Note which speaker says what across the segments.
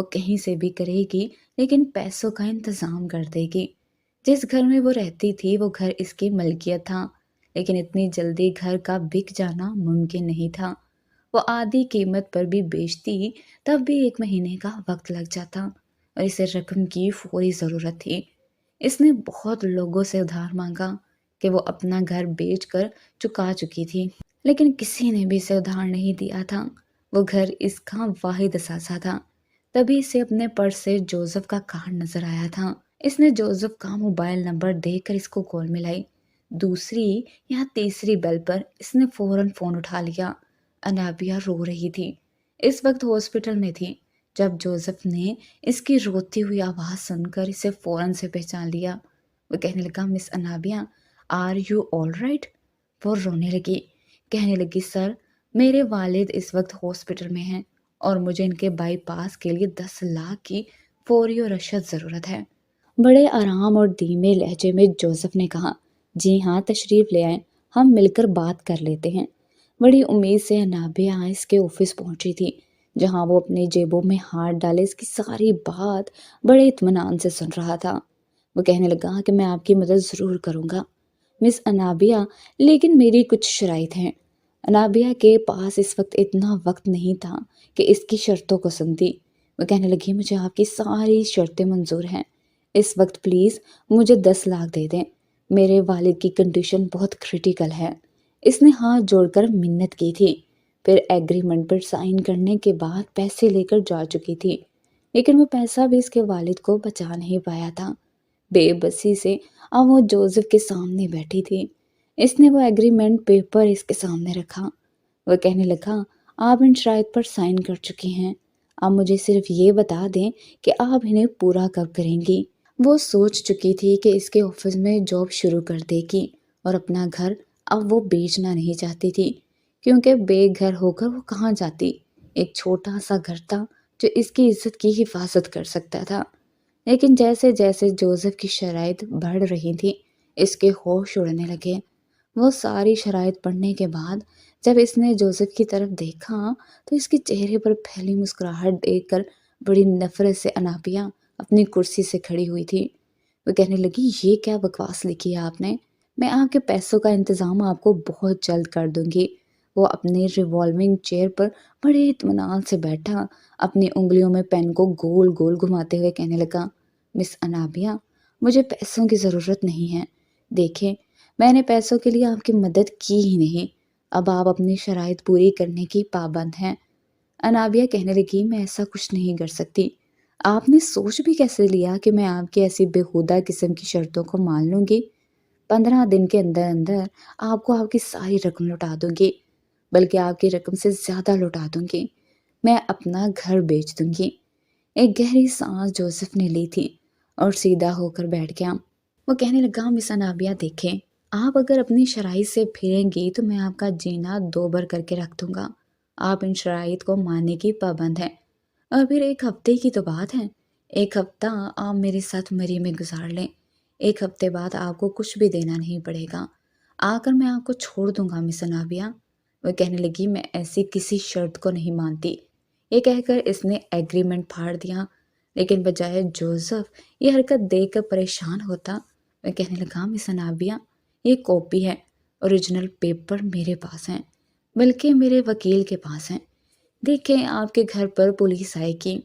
Speaker 1: وہ کہیں سے بھی کرے گی لیکن پیسوں کا انتظام کر دے گی۔ جس گھر میں وہ رہتی تھی وہ گھر اس کی ملکیت تھا، لیکن اتنی جلدی گھر کا بک جانا ممکن نہیں تھا۔ وہ آدھی قیمت پر بھی بیچتی تب بھی 1 مہینے کا وقت لگ جاتا، اور اسے رقم کی فوری ضرورت تھی۔ اس نے بہت لوگوں سے ادھار مانگا کہ وہ اپنا گھر بیچ کر چکا چکی تھی، لیکن کسی نے بھی اسے ادھار نہیں دیا تھا۔ وہ گھر اس کا واحد اثاثہ تھا۔ تبھی اسے اپنے پرس سے جوزف کا کارڈ نظر آیا تھا۔ اس نے جوزف کا موبائل نمبر دیکھ کر اس کو کال ملائی۔ دوسری یا تیسری بیل پر اس نے فوراً فون اٹھا لیا۔ انابیہ رو رہی تھی، اس وقت ہاسپٹل میں تھی۔ جب جوزف نے اس کی روتی ہوئی آواز سن کر اسے فوراً سے پہچان لیا، وہ کہنے لگا، miss Anabia, are you all right? وہ رونے لگی، کہنے لگی، سر، میرے والد اس وقت ہاسپٹل میں ہیں اور مجھے ان کے بائی پاس کے لیے 10 لاکھ کی فوری اور اشد ضرورت ہے۔ بڑے آرام اور دھیمے لہجے میں جوزف نے کہا، جی ہاں، تشریف لے آئیں، ہم مل کر بات کر لیتے ہیں۔ بڑی امید سے انابیہ اس کے آفس پہنچی تھی، جہاں وہ اپنی جیبوں میں ہاتھ ڈالے اس کی ساری بات بڑے اطمینان سے سن رہا تھا۔ وہ کہنے لگا کہ میں آپ کی مدد ضرور کروں گا مس انابیہ، لیکن میری کچھ شرائط ہیں۔ انابیہ کے پاس اس وقت اتنا وقت نہیں تھا کہ اس کی شرطوں کو سنتی۔ وہ کہنے لگی، مجھے آپ کی ساری شرطیں منظور ہیں۔ اس وقت پلیز مجھے 10 لاکھ دے دیں، میرے والد کی کنڈیشن بہت کریٹیکل ہے۔ اس نے ہاتھ جوڑ کر منت کی تھی، پھر ایگریمنٹ پر سائن کرنے کے بعد پیسے لے کر جا چکی تھی، لیکن وہ پیسہ بھی اس کے والد کو بچا نہیں پایا تھا۔ بے بسی سے اب وہ جوزف کے سامنے بیٹھی تھی۔ اس نے وہ ایگریمنٹ پیپر اس کے سامنے رکھا۔ وہ کہنے لگا، آپ ان شرائط پر سائن کر چکی ہیں، اب مجھے صرف یہ بتا دیں کہ آپ انہیں پورا کب کریں گی۔ وہ سوچ چکی تھی کہ اس کے آفس میں جاب شروع کر دے گی، اور اپنا گھر اب وہ بیچنا نہیں چاہتی تھی، کیونکہ بے گھر ہو کر وہ کہاں جاتی۔ ایک چھوٹا سا گھر تھا جو اس کی عزت کی حفاظت کر سکتا تھا۔ لیکن جیسے جیسے جوزف کی شرائط بڑھ رہی تھی، اس کے ہوش اڑنے لگے۔ وہ ساری شرائط پڑھنے کے بعد جب اس نے جوزف کی طرف دیکھا تو اس کے چہرے پر پھیلی مسکراہٹ دیکھ کر بڑی نفرت سے انابیہ اپنی کرسی سے کھڑی ہوئی تھی۔ وہ کہنے لگی، یہ کیا بکواس لکھی ہے آپ نے؟ میں آپ کے پیسوں کا انتظام آپ کو بہت جلد کر دوں گی۔ وہ اپنے ریوالونگ چیئر پر بڑے اطمینان سے بیٹھا، اپنی انگلیوں میں پین کو گول گول گھماتے ہوئے کہنے لگا، مس انابیہ، مجھے پیسوں کی ضرورت نہیں ہے۔ دیکھیں، میں نے پیسوں کے لیے آپ کی مدد کی ہی نہیں، اب آپ اپنی شرائط پوری کرنے کی پابند ہیں۔ انابیہ کہنے لگی، میں ایسا کچھ نہیں کر سکتی۔ آپ نے سوچ بھی کیسے لیا کہ میں آپ کی ایسی بےہودہ قسم کی شرطوں کو مان لوں گی؟ 15 دن کے اندر اندر آپ کو آپ کی ساری رقم لوٹا دوں گی، بلکہ آپ کی رقم سے زیادہ لوٹا دوں گی۔ میں اپنا گھر بیچ دوں گی۔ ایک گہری سانس جوزف نے لی تھی اور سیدھا ہو کر بیٹھ گیا۔ وہ کہنے لگا، مس انابیہ، دیکھیں، آپ اگر اپنی شرائط سے پھریں گی تو میں آپ کا جینا دوبر کر کے رکھ دوں گا۔ آپ ان شرائط کو ماننے کی پابند ہیں، اور پھر 1 ہفتے کی تو بات ہے۔ 1 ہفتہ آپ میرے ساتھ مری میں گزار لیں۔ 1 ہفتے بعد آپ کو کچھ بھی دینا نہیں پڑے گا، آ کر میں آپ کو چھوڑ دوں گا مس انابیہ۔ وہ کہنے لگی، میں ایسی کسی شرط کو نہیں مانتی۔ یہ کہہ کر اس نے ایگریمنٹ پھاڑ دیا، لیکن بجائے جوزف یہ حرکت دیکھ کر پریشان ہوتا، وہ کہنے لگا، مس انابیہ، یہ کاپی ہے، اوریجنل پیپر میرے پاس ہیں، بلکہ میرے وکیل کے پاس ہیں۔ دیکھیں، آپ کے گھر پر پولیس آئے گی،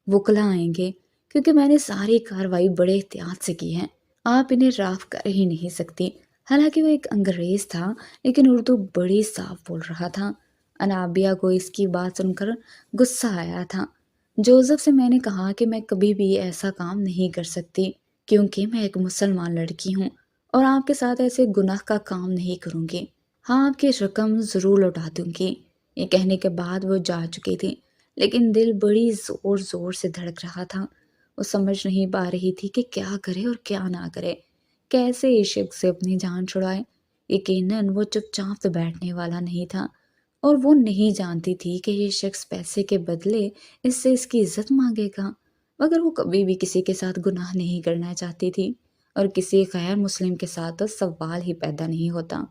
Speaker 1: وکلا آئیں گے، کیونکہ میں نے ساری کارروائی بڑے احتیاط سے کی ہے۔ آپ انہیں راف کر ہی نہیں سکتی۔ حالانکہ وہ ایک انگریز تھا، لیکن اردو بڑی صاف بول رہا تھا۔ انابیہ کو اس کی بات سن کر غصہ آیا تھا۔ جوزف سے میں نے کہا کہ میں کبھی بھی ایسا کام نہیں کر سکتی، کیونکہ میں ایک مسلمان لڑکی ہوں اور آپ کے ساتھ ایسے گناہ کا کام نہیں کروں گی۔ ہاں، آپ کی رقم ضرور لوٹا دوں گی۔ یہ کہنے کے بعد وہ جا چکی تھی، لیکن دل بڑی زور زور سے دھڑک رہا تھا۔ وہ سمجھ نہیں پا رہی تھی کہ کیا کرے اور کیا نہ کرے، کیسے اس شخص سے اپنی جان چھڑائے۔ یقیناً وہ چپ چاپ تو بیٹھنے والا نہیں تھا، اور وہ نہیں جانتی تھی کہ یہ شخص پیسے کے بدلے اس سے اس کی عزت مانگے گا، مگر وہ کبھی بھی کسی کے ساتھ گناہ نہیں کرنا چاہتی تھی، اور کسی غیر مسلم کے ساتھ تو سوال ہی پیدا نہیں ہوتا۔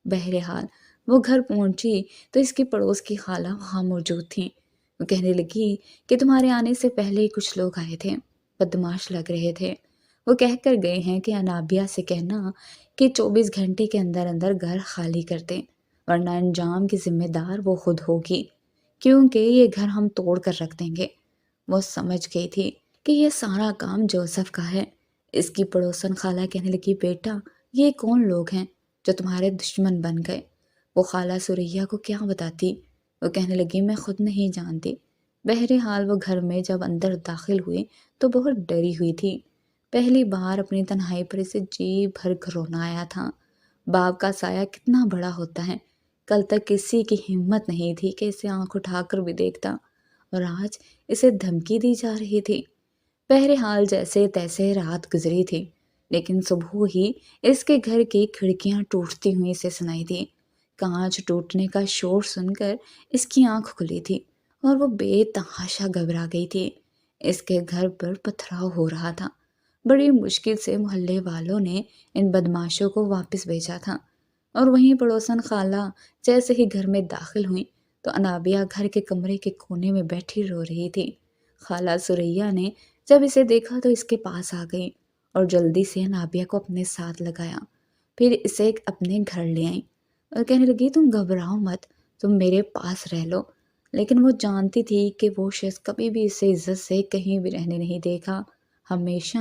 Speaker 1: بہرحال وہ گھر پہنچی تو اس کی پڑوس کی خالہ وہاں موجود تھیں۔ وہ کہنے لگی کہ تمہارے آنے سے پہلے کچھ لوگ آئے تھے، بدمعاش لگ رہے تھے۔ وہ کہہ کر گئے ہیں کہ انابیہ سے کہنا کہ 24 گھنٹے کے اندر اندر گھر خالی کر دیں، ورنہ انجام کی ذمہ دار وہ خود ہوگی، کیونکہ یہ گھر ہم توڑ کر رکھ دیں گے۔ وہ سمجھ گئی تھی کہ یہ سارا کام جوزف کا ہے۔ اس کی پڑوسن خالہ کہنے لگی، بیٹا یہ کون لوگ ہیں جو تمہارے دشمن بن گئے؟ وہ خالہ سریا کو کیا بتاتی؟ وہ کہنے لگی، میں خود نہیں جانتی۔ بہرحال وہ گھر میں جب اندر داخل ہوئی تو بہت ڈری ہوئی تھی۔ پہلی بار اپنی تنہائی پر اسے جی بھر کر رونا آیا تھا۔ باپ کا سایہ کتنا بڑا ہوتا ہے، کل تک کسی کی ہمت نہیں تھی کہ اسے آنکھ اٹھا کر بھی دیکھتا، اور آج اسے دھمکی دی جا رہی تھی۔ بہرحال جیسے تیسے رات گزری تھی، لیکن صبح ہی اس کے گھر کی کھڑکیاں ٹوٹتی ہوئی اسے سنائی دی۔ کانچ ٹوٹنے کا شور سن کر اس کی آنکھ کھلی تھی اور وہ بے تحاشا گھبرا گئی تھی۔ اس کے گھر پر پتھراؤ ہو رہا تھا۔ بڑی مشکل سے محلے والوں نے ان بدماشوں کو واپس بھیجا تھا، اور وہیں پڑوسن خالہ جیسے ہی گھر میں داخل ہوئیں تو انابیہ گھر کے کمرے کے کونے میں بیٹھی رو رہی تھی۔ خالہ سریا نے جب اسے دیکھا تو اس کے پاس آ گئی اور جلدی سے انابیہ کو اپنے ساتھ لگایا، پھر اسے اپنے گھر لے آئیں اور کہنے لگی، تم گھبراؤ مت، تم میرے پاس رہ لو۔ لیکن وہ جانتی تھی کہ وہ شخص کبھی بھی اسے عزت سے کہیں بھی رہنے نہیں دے گا، ہمیشہ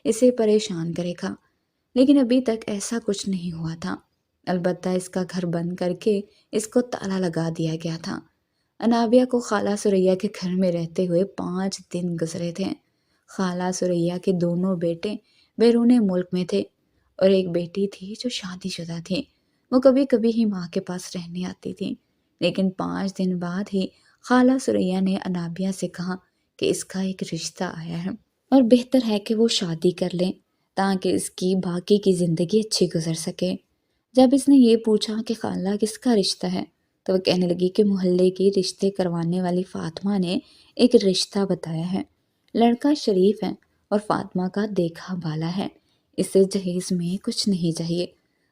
Speaker 1: اسے پریشان کرے گا۔ لیکن ابھی تک ایسا کچھ نہیں ہوا تھا، البتہ اس کا گھر بند کر کے اس کو تالا لگا دیا گیا تھا۔ انابیہ کو خالہ سریا کے گھر میں رہتے ہوئے 5 دن گزرے تھے۔ خالہ سریا کے دونوں بیٹے بیرون ملک میں تھے اور ایک بیٹی تھی جو شادی شدہ تھی۔ وہ کبھی کبھی ہی ماں کے پاس رہنے آتی تھی، لیکن 5 دن بعد ہی خالہ سریا نے انابیہ سے کہا کہ اس کا ایک رشتہ آیا ہے اور بہتر ہے کہ وہ شادی کر لیں تاکہ اس کی باقی کی زندگی اچھی گزر سکے۔ جب اس نے یہ پوچھا کہ خالہ کس کا رشتہ ہے تو وہ کہنے لگی کہ محلے کی رشتے کروانے والی فاطمہ نے ایک رشتہ بتایا ہے، لڑکا شریف ہے اور فاطمہ کا دیکھا بالا ہے، اسے جہیز میں کچھ نہیں چاہیے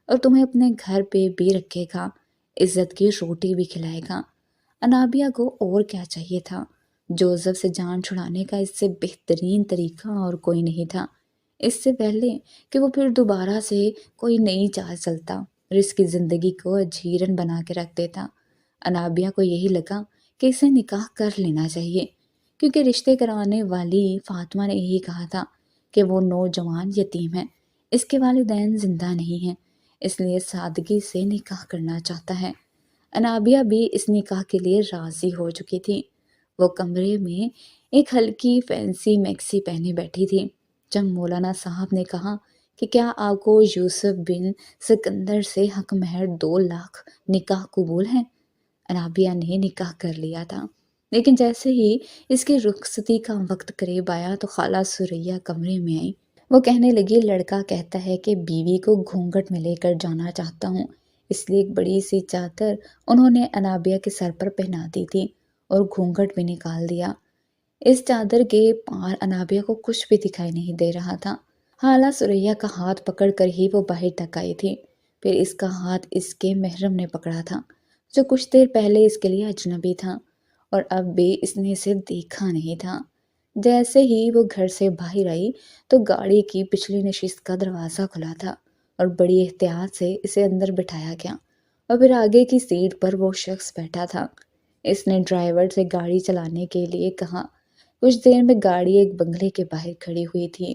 Speaker 1: اور تمہیں اپنے گھر پہ بھی رکھے گا، عزت کی روٹی بھی کھلائے گا۔ انابیہ کو اور کیا چاہیے تھا؟ جوزف سے جان چھڑانے کا اس سے بہترین طریقہ اور کوئی نہیں تھا، اس سے پہلے کہ وہ پھر دوبارہ سے کوئی نئی چال چلتا اور اس کی زندگی کو اجیرن بنا کے رکھ دیتا۔ انابیہ کو یہی لگا کہ اسے نکاح کر لینا چاہیے، کیونکہ رشتے کرانے والی فاطمہ نے یہی کہا تھا کہ وہ نوجوان یتیم ہے، اس کے والدین زندہ نہیں ہیں، اس لیے سادگی سے نکاح کرنا چاہتا ہے۔ انابیہ بھی اس نکاح کے لیے راضی ہو چکی تھی۔ وہ کمرے میں ایک ہلکی فینسی میکسی پہنے بیٹھی تھی جب مولانا صاحب نے کہا کہ کیا آپ کو یوسف بن سکندر سے حق مہر 2 لاکھ نکاح قبول ہے؟ انابیہ نے نکاح کر لیا تھا، لیکن جیسے ہی اس کی رخصتی کا وقت قریب آیا تو خالہ سریا کمرے میں آئی۔ وہ کہنے لگی، لڑکا کہتا ہے کہ بیوی کو گھونگھٹ میں لے کر جانا چاہتا ہوں، اس لیے ایک بڑی سی چادر انہوں نے انابیہ کے سر پر پہنا دی تھی اور گھونگھٹ بھی نکال دیا۔ اس چادر کے پار انابیہ کو کچھ بھی دکھائی نہیں دے رہا تھا۔ خالہ سریا کا ہاتھ پکڑ کر ہی وہ باہر تک آئی تھی، پھر اس کا ہاتھ اس کے محرم نے پکڑا تھا جو کچھ دیر پہلے اس کے لیے اجنبی تھا اور اب بھی اس نے اسے دیکھا نہیں تھا۔ جیسے ہی وہ گھر سے باہر آئی تو گاڑی کی پچھلی نشست کا دروازہ کھلا تھا اور بڑی احتیاط سے اسے اندر بٹھایا گیا اور پھر آگے کی سیٹ پر وہ شخص بیٹھا تھا۔ اس نے ڈرائیور سے گاڑی چلانے کے لیے کہا۔ کچھ دیر میں گاڑی ایک بنگلے کے باہر کھڑی ہوئی تھی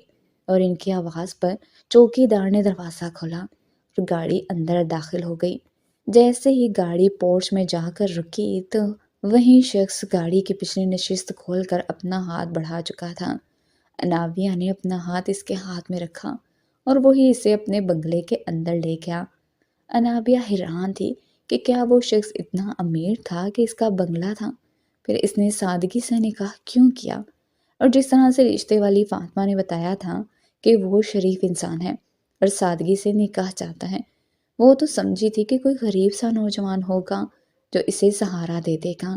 Speaker 1: اور ان کی آواز پر چوکی دار نے دروازہ کھولا اور گاڑی اندر داخل ہو گئی۔ جیسے ہی گاڑی پورچ میں جا کر رکی تو وہیں شخص گاڑی کی پچھلی نشست کھول کر اپنا ہاتھ بڑھا چکا تھا۔ انابیہ نے اپنا ہاتھ اس کے ہاتھ میں رکھا اور وہی اسے اپنے بنگلے کے اندر لے گیا۔ انابیہ حیران تھی کہ کیا وہ شخص اتنا امیر تھا کہ اس کا بنگلہ تھا؟ پھر اس نے سادگی سے نکاح کیوں کیا؟ اور جس طرح سے رشتے والی فاطمہ نے بتایا تھا کہ وہ شریف انسان ہے اور سادگی سے نکاح چاہتا ہے، وہ تو سمجھی تھی کہ کوئی غریب سا نوجوان ہوگا جو اسے سہارا دے دے گا،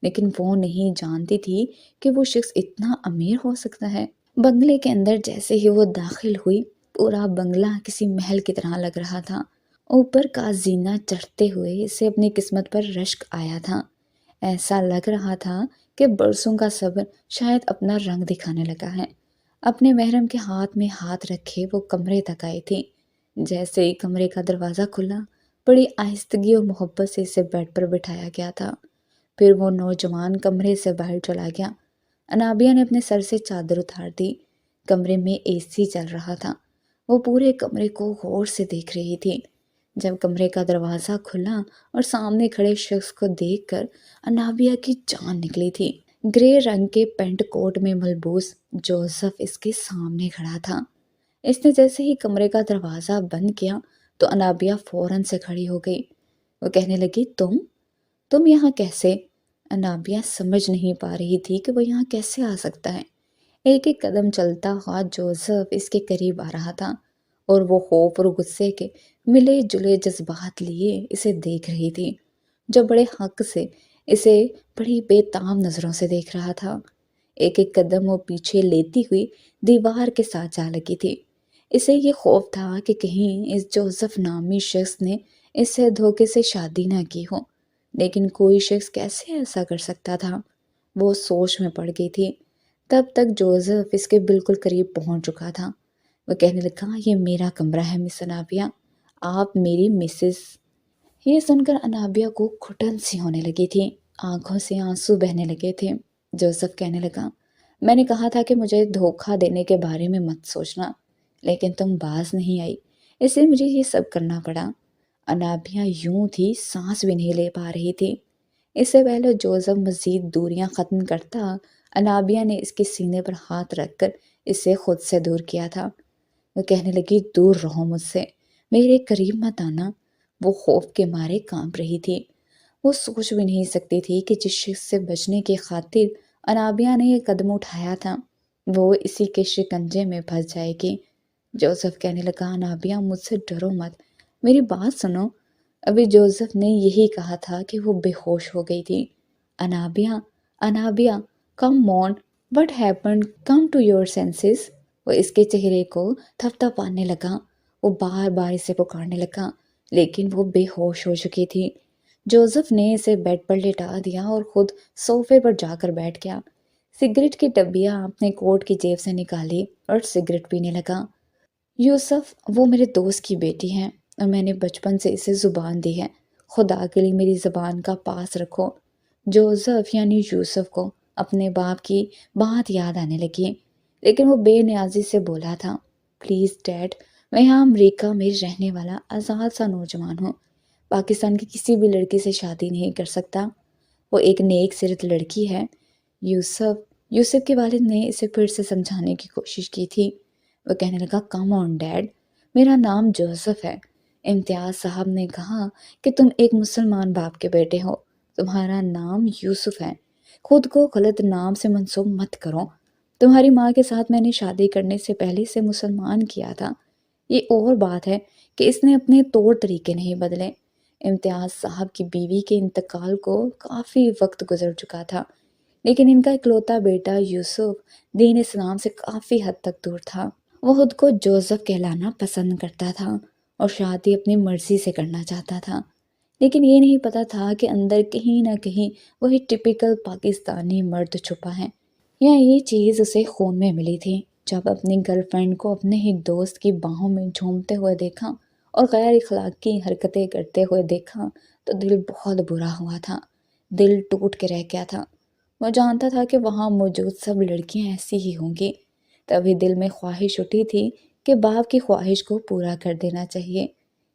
Speaker 1: لیکن وہ نہیں جانتی تھی کہ وہ شخص اتنا امیر ہو سکتا ہے۔ بنگلے کے اندر جیسے ہی وہ داخل ہوئی، پورا بنگلہ کسی محل کی طرح لگ رہا تھا۔ اوپر کا زینہ چڑھتے ہوئے اسے اپنی قسمت پر رشک آیا تھا۔ ایسا لگ رہا تھا کہ برسوں کا صبر شاید اپنا رنگ دکھانے لگا ہے۔ اپنے محرم کے ہاتھ میں ہاتھ رکھے وہ کمرے تک آئی تھی۔ جیسے ہی کمرے کا دروازہ کھلا، بڑی آہستگی اور محبت سے اسے بیڈ پر بٹھایا گیا تھا۔ پھر وہ نوجوان کمرے سے باہر چلا گیا۔ انابیہ نے اپنے سر سے چادر اتار دی۔ کمرے میں اے سی چل رہا تھا۔ وہ پورے کمرے کو غور سے دیکھ رہی تھی۔ جب کمرے کا دروازہ کھلا اور سامنے کھڑے شخص کو دیکھ کر انابیہ کی جان نکلی تھی۔ گرے رنگ کے پینٹ کوٹ میں ملبوس جوزف اس کے سامنے کھڑا تھا۔ اس نے جیسے ہی کمرے کا دروازہ بند کیا تو انابیہ فوراً سے کھڑی ہو گئی۔ وہ کہنے لگی، تم یہاں کیسے؟ انابیہ سمجھ نہیں پا رہی تھی کہ وہ یہاں کیسے آ سکتا ہے۔ ایک ایک قدم چلتا ہوا جوزف اس کے قریب آ رہا تھا اور وہ خوف اور غصے کے ملے جلے جذبات لیے اسے دیکھ رہی تھی، جو بڑے حق سے اسے بڑی بے تام نظروں سے دیکھ رہا تھا۔ ایک ایک قدم وہ پیچھے لیتی ہوئی دیوار کے ساتھ جا لگی تھی۔ اسے یہ خوف تھا کہ کہیں اس جوزف نامی شخص نے اس سے دھوکے سے شادی نہ کی ہو، لیکن کوئی شخص کیسے ایسا کر سکتا تھا؟ وہ سوچ میں پڑ گئی تھی۔ تب تک جوزف اس کے بالکل قریب پہنچ چکا تھا۔ وہ کہنے لگا، یہ میرا کمرہ ہے مس انابیہ، آپ میری مسز۔ یہ سن کر انابیہ کو گھٹن سی ہونے لگی تھی، آنکھوں سے آنسو بہنے لگے تھے۔ جوزف کہنے لگا، میں نے کہا تھا کہ مجھے دھوکہ دینے کے بارے میں مت سوچنا، لیکن تم باز نہیں آئی، اس لیے مجھے یہ سب کرنا پڑا۔ انابیہ یوں تھی سانس بھی نہیں لے پا رہی تھی۔ اس سے پہلے جوزف مزید دوریاں ختم کرتا، انابیہ نے اس کے سینے پر ہاتھ رکھ کر اسے خود سے دور کیا تھا۔ وہ کہنے لگی، دور رہو مجھ سے، میرے قریب مت آنا۔ وہ خوف کے مارے کانپ رہی تھی۔ وہ سوچ بھی نہیں سکتی تھی کہ جس شخص سے بچنے کی خاطر انابیہ نے یہ قدم اٹھایا تھا، وہ اسی کے شکنجے میں پھنس جائے گی۔ جوزف کہنے لگا، انابیہ مجھ سے ڈرو مت، میری بات سنو۔ ابھی جوزف نے یہی کہا تھا کہ وہ بے ہوش ہو گئی تھی۔ Anabia, Anabia, come on, what happened, come to your senses. وہ اس کے چہرے کو تھپ تھپانے لگا۔ وہ بار بار اسے پکارنے لگا، لیکن وہ بے ہوش ہو چکی تھی۔ جوزف نے اسے بیڈ پر لٹا دیا اور خود صوفے پر جا کر بیٹھ گیا۔ سگریٹ کی ڈبیاں اپنے کوٹ کی جیب سے نکالی اور سگریٹ پینے لگا۔ یوسف، وہ میرے دوست کی بیٹی ہیں اور میں نے بچپن سے اسے زبان دی ہے، خدا کے لیے میری زبان کا پاس رکھو۔ جوزف یعنی یوسف کو اپنے باپ کی بات یاد آنے لگی، لیکن وہ بے نیازی سے بولا تھا، پلیز ڈیڈ، میں یہاں امریکہ میں رہنے والا آزاد سا نوجوان ہوں، پاکستان کی کسی بھی لڑکی سے شادی نہیں کر سکتا، وہ ایک نیک سیرت لڑکی ہے۔ یوسف کے والد نے اسے پھر سے سمجھانے کی کوشش کی تھی۔ وہ کہنے لگا، کم آن ڈیڈ، میرا نام جوزف ہے۔ امتیاز صاحب نے کہا کہ تم ایک مسلمان باپ کے بیٹے ہو، تمہارا نام یوسف ہے، خود کو غلط نام سے منسوب مت کرو۔ تمہاری ماں کے ساتھ میں نے شادی کرنے سے پہلے سے مسلمان کیا تھا، یہ اور بات ہے کہ اس نے اپنے طور طریقے نہیں بدلے۔ امتیاز صاحب کی بیوی کے انتقال کو کافی وقت گزر چکا تھا، لیکن ان کا اکلوتا بیٹا یوسف دین اسلام سے کافی حد تک دور تھا۔ وہ خود کو جوزف کہلانا پسند کرتا تھا اور شادی اپنی مرضی سے کرنا چاہتا تھا، لیکن یہ نہیں پتا تھا کہ اندر کہیں نہ کہیں وہی ٹپیکل پاکستانی مرد چھپا ہے، یا یہ چیز اسے خون میں ملی تھی۔ جب اپنی گرل فرینڈ کو اپنے ہی دوست کی باہوں میں جھومتے ہوئے دیکھا اور غیر اخلاقی حرکتیں کرتے ہوئے دیکھا تو دل بہت برا ہوا تھا، دل ٹوٹ کے رہ گیا تھا۔ وہ جانتا تھا کہ وہاں موجود سب لڑکیاں ایسی ہی ہوں گی، تبھی دل میں خواہش اٹھی تھی کہ باپ کی خواہش کو پورا کر دینا چاہیے،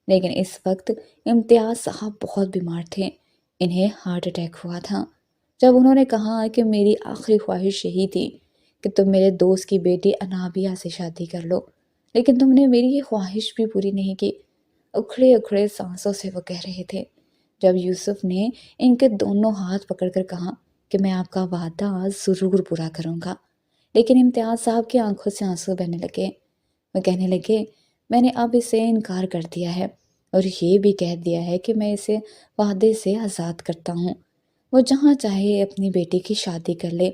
Speaker 1: لیکن اس وقت امتیاز صاحب بہت بیمار تھے، انہیں ہارٹ اٹیک ہوا تھا۔ جب انہوں نے کہا کہ میری آخری خواہش یہی تھی کہ تم میرے دوست کی بیٹی انابیہ سے شادی کر لو، لیکن تم نے میری یہ خواہش بھی پوری نہیں کی، اکھڑے اکھڑے سانسوں سے وہ کہہ رہے تھے۔ جب یوسف نے ان کے دونوں ہاتھ پکڑ کر کہا کہ میں آپ کا وعدہ ضرور پورا کروں گا، لیکن امتیاز صاحب کی آنکھوں سے آنسو بہنے لگے۔ وہ کہنے لگے، میں نے اب اسے انکار کر دیا ہے اور یہ بھی کہہ دیا ہے کہ میں اسے وعدے سے آزاد کرتا ہوں، وہ جہاں چاہے اپنی بیٹی کی شادی کر لے۔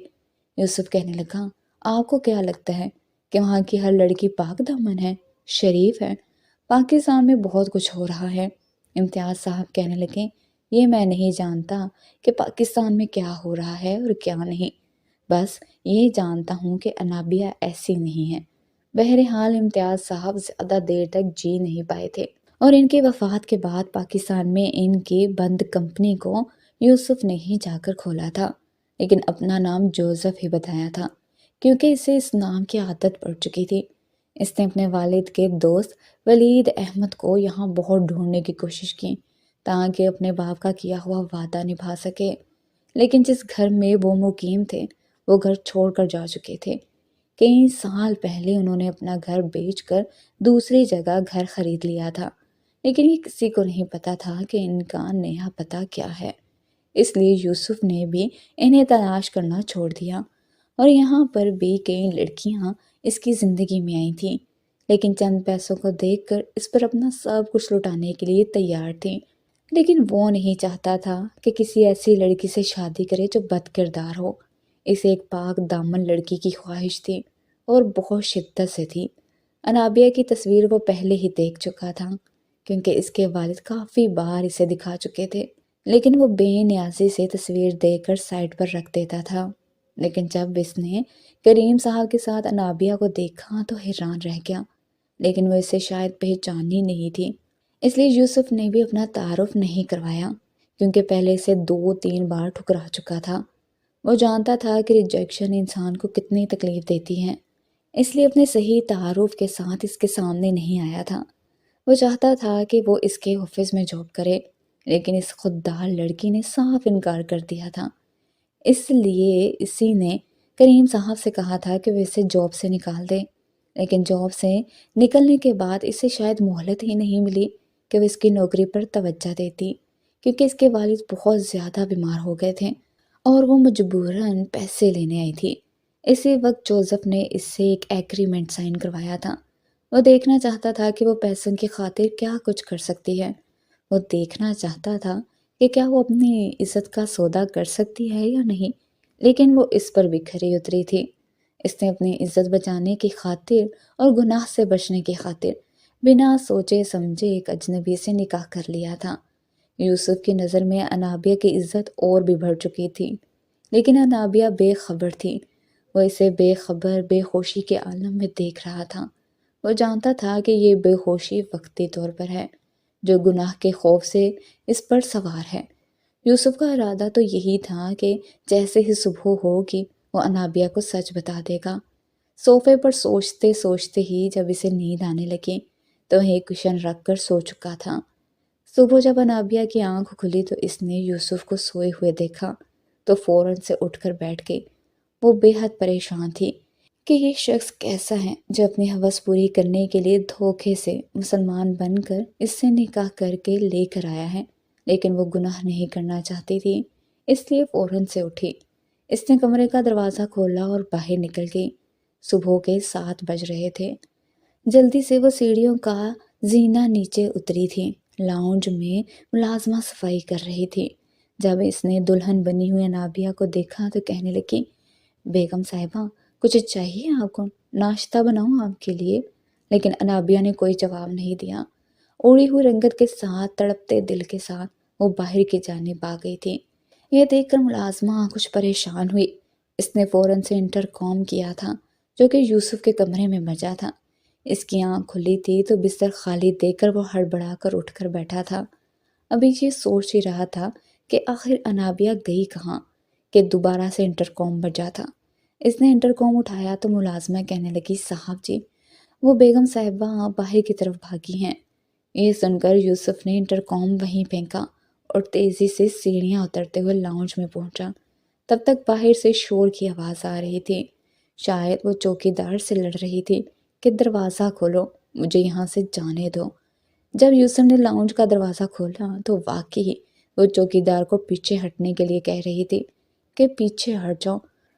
Speaker 1: یوسف کہنے لگا، آپ کو کیا لگتا ہے کہ وہاں کی ہر لڑکی پاک دامن ہے، شریف ہے؟ پاکستان میں بہت کچھ ہو رہا ہے۔ امتیاز صاحب کہنے لگے، یہ میں نہیں جانتا کہ پاکستان میں کیا ہو رہا ہے اور کیا نہیں، بس یہ جانتا ہوں کہ انابیہ ایسی نہیں ہے۔ بہرحال امتیاز صاحب زیادہ دیر تک جی نہیں پائے تھے، اور ان کی وفات کے بعد پاکستان میں ان کی بند کمپنی کو یوسف نے ہی جا کر کھولا تھا، لیکن اپنا نام جوزف ہی بتایا تھا کیونکہ اسے اس نام کی عادت پڑ چکی تھی۔ اس نے اپنے والد کے دوست ولید احمد کو یہاں بہت ڈھونڈنے کی کوشش کی تاکہ اپنے باپ کا کیا ہوا وعدہ نبھا سکے، لیکن جس گھر میں وہ مقیم تھے وہ گھر چھوڑ کر جا چکے تھے۔ کئی سال پہلے انہوں نے اپنا گھر بیچ کر دوسری جگہ گھر خرید لیا تھا، لیکن یہ کسی کو نہیں پتا تھا کہ ان کا نیا پتہ کیا ہے۔ اس لیے یوسف نے بھی انہیں تلاش کرنا چھوڑ دیا، اور یہاں پر بھی کئی لڑکیاں اس کی زندگی میں آئی تھیں، لیکن چند پیسوں کو دیکھ کر اس پر اپنا سب کچھ لٹانے کے لیے تیار تھیں۔ لیکن وہ نہیں چاہتا تھا کہ کسی ایسی لڑکی سے شادی کرے جو بد کردار ہو۔ اسے ایک پاک دامن لڑکی کی خواہش تھی، اور بہت شدت سے تھی۔ انابیہ کی تصویر وہ پہلے ہی دیکھ چکا تھا کیونکہ اس کے والد کافی بار اسے دکھا چکے تھے، لیکن وہ بے نیازی سے تصویر دیکھ کر سائڈ پر رکھ دیتا تھا۔ لیکن جب اس نے کریم صاحب کے ساتھ انابیہ کو دیکھا تو حیران رہ گیا، لیکن وہ اسے شاید پہچانی نہیں تھی، اس لیے یوسف نے بھی اپنا تعارف نہیں کروایا کیونکہ پہلے سے 2-3 بار ٹھکرا چکا تھا۔ وہ جانتا تھا کہ ریجیکشن انسان کو کتنی تکلیف دیتی ہے، اس لیے اپنے صحیح تعارف کے ساتھ اس کے سامنے نہیں آیا تھا۔ وہ چاہتا تھا کہ وہ اس کے آفس میں جاب کرے، لیکن اس خوددار لڑکی نے صاف انکار کر دیا تھا۔ اس لیے اسی نے کریم صاحب سے کہا تھا کہ وہ اسے جاب سے نکال دے، لیکن جاب سے نکلنے کے بعد اسے شاید مہلت ہی نہیں ملی کہ وہ اس کی نوکری پر توجہ دیتی، کیونکہ اس کے والد بہت زیادہ بیمار ہو گئے تھے اور وہ مجبوراً پیسے لینے آئی تھی۔ اسی وقت جوزف نے اس سے ایک ایگریمنٹ سائن کروایا تھا۔ وہ دیکھنا چاہتا تھا کہ وہ پیسوں کی خاطر کیا کچھ کر سکتی ہے۔ وہ دیکھنا چاہتا تھا کہ کیا وہ اپنی عزت کا سودا کر سکتی ہے یا نہیں، لیکن وہ اس پر بھی کھری اتری تھی۔ اس نے اپنی عزت بچانے کی خاطر اور گناہ سے بچنے کی خاطر بنا سوچے سمجھے ایک اجنبی سے نکاح کر لیا تھا۔ یوسف کی نظر میں انابیہ کی عزت اور بھی بڑھ چکی تھی، لیکن انابیہ بے خبر تھی۔ وہ اسے بے خبر بے ہوشی کے عالم میں دیکھ رہا تھا۔ وہ جانتا تھا کہ یہ بے ہوشی وقتی طور پر ہے، جو گناہ کے خوف سے اس پر سوار ہے۔ یوسف کا ارادہ تو یہی تھا کہ جیسے ہی صبح ہوگی وہ انابیہ کو سچ بتا دے گا۔ صوفے پر سوچتے سوچتے ہی جب اسے نیند آنے لگی تو ایک کشن رکھ کر سو چکا تھا۔ صبح جب انابیہ کی آنکھ کھلی تو اس نے یوسف کو سوئے ہوئے دیکھا تو فوراً سے اٹھ کر بیٹھ گئی۔ وہ بے حد پریشان تھی کہ یہ شخص کیسا ہے جو اپنی ہوس پوری کرنے کے لیے دھوکے سے مسلمان بن کر اس سے نکاح کر کے لے کر آیا ہے، لیکن وہ گناہ نہیں کرنا چاہتی تھی، اس لیے فوراً سے اٹھی۔ اس نے کمرے کا دروازہ کھولا اور باہر نکل گئی۔ صبح کے 7 بج رہے تھے۔ جلدی سے وہ سیڑھیوں کا زینہ نیچے اتری تھی۔ لاؤنج میں ملازمہ صفائی کر رہی تھی۔ جب اس نے دلہن بنی ہوئی انابیہ کو دیکھا تو کہنے لگی، بیگم صاحبہ کچھ چاہیے آپ کو؟ ناشتہ بناؤں آپ کے لیے؟ لیکن انابیہ نے کوئی جواب نہیں دیا۔ اڑی ہوئی رنگت کے ساتھ تڑپتے دل کے ساتھ وہ باہر کی جانب آ گئی تھی۔ یہ دیکھ کر ملازمہ کچھ پریشان ہوئی۔ اس نے فوراً سے انٹرکام کیا تھا جو کہ یوسف کے کمرے میں بجا تھا۔ اس کی آنکھ کھلی تھی تو بستر خالی دیکھ کر وہ ہڑبڑا کر اٹھ کر بیٹھا تھا۔ ابھی یہ سوچ ہی رہا تھا کہ آخر انابیہ گئی کہاں کہ دوبارہ سے انٹرکام بجا تھا۔ اس نے انٹرکام اٹھایا تو ملازمہ کہنے لگی، صاحب جی وہ بیگم صاحبہ باہر کی طرف بھاگی ہیں۔ یہ سن کر یوسف نے انٹرکام وہیں پھینکا اور تیزی سے سیڑھیاں اترتے ہوئے لاؤنج میں پہنچا۔ تب تک باہر سے شور کی آواز آ رہی تھی۔ شاید وہ چوکی دار سے لڑ رہی تھی کہ دروازہ کھولو، مجھے یہاں سے جانے دو۔ جب یوسف نے لاؤنج کا دروازہ کھولا تو واقعی وہ چوکی دار کو پیچھے ہٹنے کے لیے کہہ رہی تھی کہ پیچھے ہٹ جاؤ،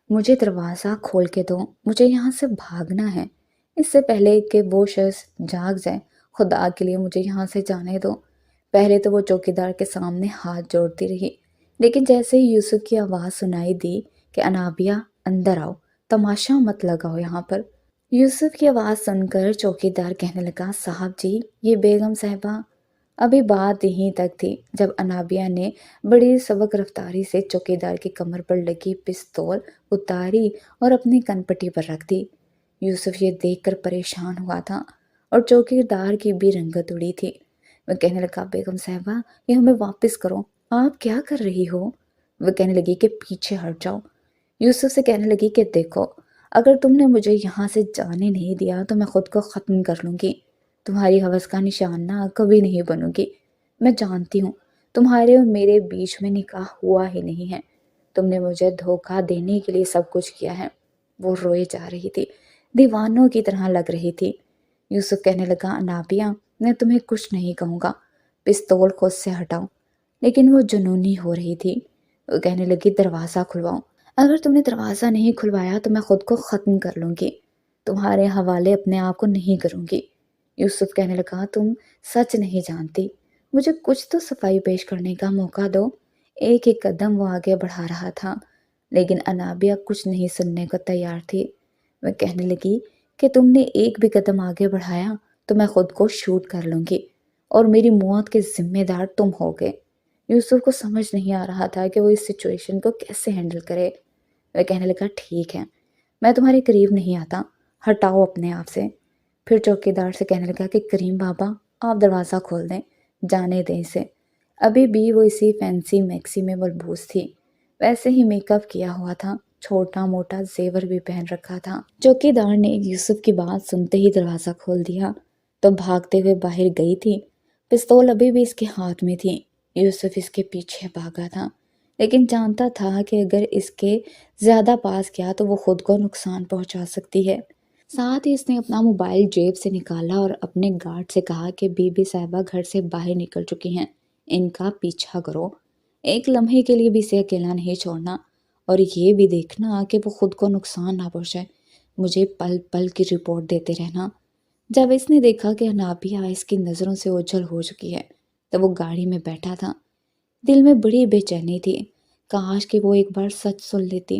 Speaker 1: مجھے دروازہ کھول کے دو، مجھے یہاں سے بھاگنا ہے۔ اس سے پہلے کہ وہ شخص جاگ جائے، خدا کے لیے مجھے یہاں سے جانے دو۔ پہلے تو وہ چوکیدار کے سامنے ہاتھ جوڑتی رہی، لیکن جیسے ہی یوسف کی آواز سنائی دی کہ انابیہ اندر آؤ، تماشا مت لگاؤ یہاں پر، یوسف کی آواز سن کر چوکیدار کہنے لگا، صاحب جی یہ بیگم صاحبہ ابھی بات یہیں تک تھی جب انابیہ نے بڑی سبک رفتاری سے چوکیدار کی کمر پر لگی پستول اتاری اور اپنی کن پٹی پر رکھ دی۔ یوسف یہ دیکھ کر پریشان ہوا تھا اور چوکیدار کی بھی رنگت اڑی تھی۔ وہ کہنے لگا بیگم صاحبہ یہ ہمیں واپس کرو، آپ کیا کر رہی ہو؟ وہ کہنے لگی کہ پیچھے ہٹ جاؤ۔ یوسف سے کہنے لگی کہ دیکھو اگر تم نے مجھے یہاں سے جانے نہیں دیا تو میں خود کو ختم کر لوں گی، تمہاری حوث کا نشانہ کبھی نہیں بنوں گی۔ میں جانتی ہوں تمہارے اور میرے بیچ میں نکاح ہوا ہی نہیں ہے، تم نے مجھے دھوکہ دینے کے لیے سب کچھ کیا ہے۔ وہ روئے جا رہی تھی، دیوانوں کی طرح لگ رہی تھی۔ یوسف کہنے لگا انابیہ میں تمہیں کچھ نہیں کہوں گا، پستول خود سے ہٹاؤ۔ لیکن وہ جنونی ہو رہی تھی۔ وہ کہنے لگی دروازہ کھلواؤ، اگر تم نے دروازہ نہیں کھلوایا تو میں خود کو ختم کر لوں گی، تمہارے حوالے اپنے آپ کو نہیں کروں گی۔ یوسف کہنے لگا تم سچ نہیں جانتی، مجھے کچھ تو صفائی پیش کرنے کا موقع دو۔ ایک ایک قدم وہ آگے بڑھا رہا تھا لیکن انابیہ کچھ نہیں سننے کو تیار تھی۔ وہ کہنے لگی کہ تم نے ایک بھی قدم آگے بڑھایا تو میں خود کو شوٹ کر لوں گی اور میری موت کے ذمہ دار تم ہوگے۔ یوسف کو سمجھ نہیں آ رہا تھا کہ وہ اس سچویشن کو کیسے ہینڈل کرے۔ وہ کہنے لگا ٹھیک ہے میں تمہارے قریب نہیں آتا، ہٹاؤ اپنے آپ سے۔ پھر چوکیدار سے کہنے لگا کہ کریم بابا آپ دروازہ کھول دیں، جانے دیں اسے۔ ابھی بھی وہ اسی فینسی میکسی میں ملبوس تھی، ویسے ہی میک اپ کیا ہوا تھا، چھوٹا موٹا زیور بھی پہن رکھا تھا۔ چوکیدار نے یوسف کی بات سنتے ہی دروازہ کھول دیا تو بھاگتے ہوئے باہر گئی تھی۔ پستول ابھی بھی اس کے ہاتھ میں تھی۔ یوسف اس کے پیچھے بھاگا تھا لیکن جانتا تھا کہ اگر اس کے زیادہ پاس گیا تو وہ خود کو نقصان پہنچا سکتی ہے۔ ساتھ ہی اس نے اپنا موبائل جیب سے نکالا اور اپنے گارڈ سے کہا کہ بی بی صاحبہ گھر سے باہر نکل چکی ہیں، ان کا پیچھا کرو، ایک لمحے کے لیے بھی اسے اکیلا نہیں چھوڑنا، اور یہ بھی دیکھنا کہ وہ خود کو نقصان نہ پہنچائے، مجھے پل پل کی رپورٹ دیتے رہنا۔ جب اس نے دیکھا کہ انابیہ اس کی نظروں سے اوجھل ہو چکی ہے تو وہ گاڑی میں بیٹھا تھا۔ دل میں بڑی بے چینی تھی، کاش کہ وہ ایک بار سچ سن لیتی،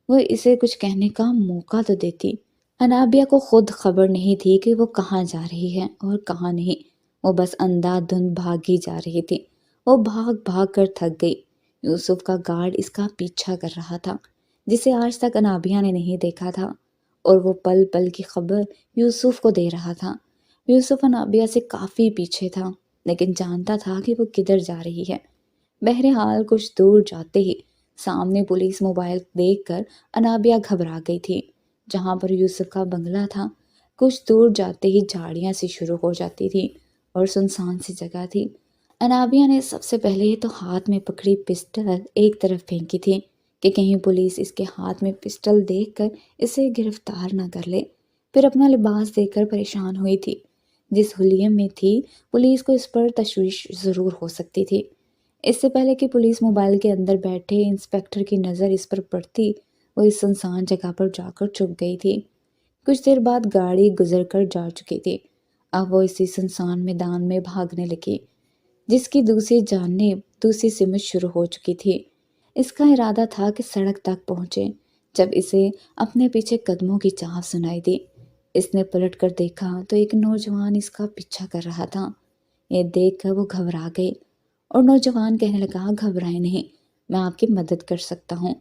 Speaker 1: وہ اسے کچھ کہنے کا موقع تو دیتی۔ انابیہ کو خود خبر نہیں تھی کہ وہ کہاں جا رہی ہے اور کہاں نہیں، وہ بس اندھا دھند بھاگی جا رہی تھی۔ وہ بھاگ بھاگ کر تھک گئی۔ یوسف کا گارڈ اس کا پیچھا کر رہا تھا جسے آج تک انابیہ نے نہیں دیکھا تھا، اور وہ پل پل کی خبر یوسف کو دے رہا تھا۔ یوسف انابیہ سے کافی پیچھے تھا لیکن جانتا تھا کہ وہ کدھر جا رہی ہے۔ بہرحال کچھ دور جاتے ہی سامنے پولیس موبائل دیکھ کر انابیہ گھبرا گئی تھی۔ جہاں پر یوسف کا بنگلہ تھا کچھ دور جاتے ہی جھاڑیاں سی شروع ہو جاتی تھی اور سنسان سی جگہ تھی۔ انابیہ نے سب سے پہلے تو ہاتھ میں پکڑی پسٹل ایک طرف پھینکی تھی کہ کہیں پولیس اس کے ہاتھ میں پسٹل دیکھ کر اسے گرفتار نہ کر لے۔ پھر اپنا لباس دیکھ کر پریشان ہوئی تھی، جس حلیے میں تھی پولیس کو اس پر تشویش ضرور ہو سکتی تھی۔ اس سے پہلے کہ پولیس موبائل کے اندر بیٹھے انسپیکٹر کی نظر اس پر پڑتی، وہ اس سنسان جگہ پر جا کر چھپ گئی تھی۔ کچھ دیر بعد گاڑی گزر کر جا چکی تھی۔ اب وہ اسی سنسان میدان میں بھاگنے لگی جس کی دوسری جانب دوسری سمت شروع ہو چکی تھی۔ اس کا ارادہ تھا کہ سڑک تک پہنچے جب اسے اپنے پیچھے قدموں کی چاہت سنائی دی۔ اس نے پلٹ کر دیکھا تو ایک نوجوان اس کا پیچھا کر رہا تھا۔ یہ دیکھ کر وہ گھبرا گئی اور نوجوان کہنے لگا گھبرائیں نہیں، میں آپ کی مدد کر سکتا ہوں،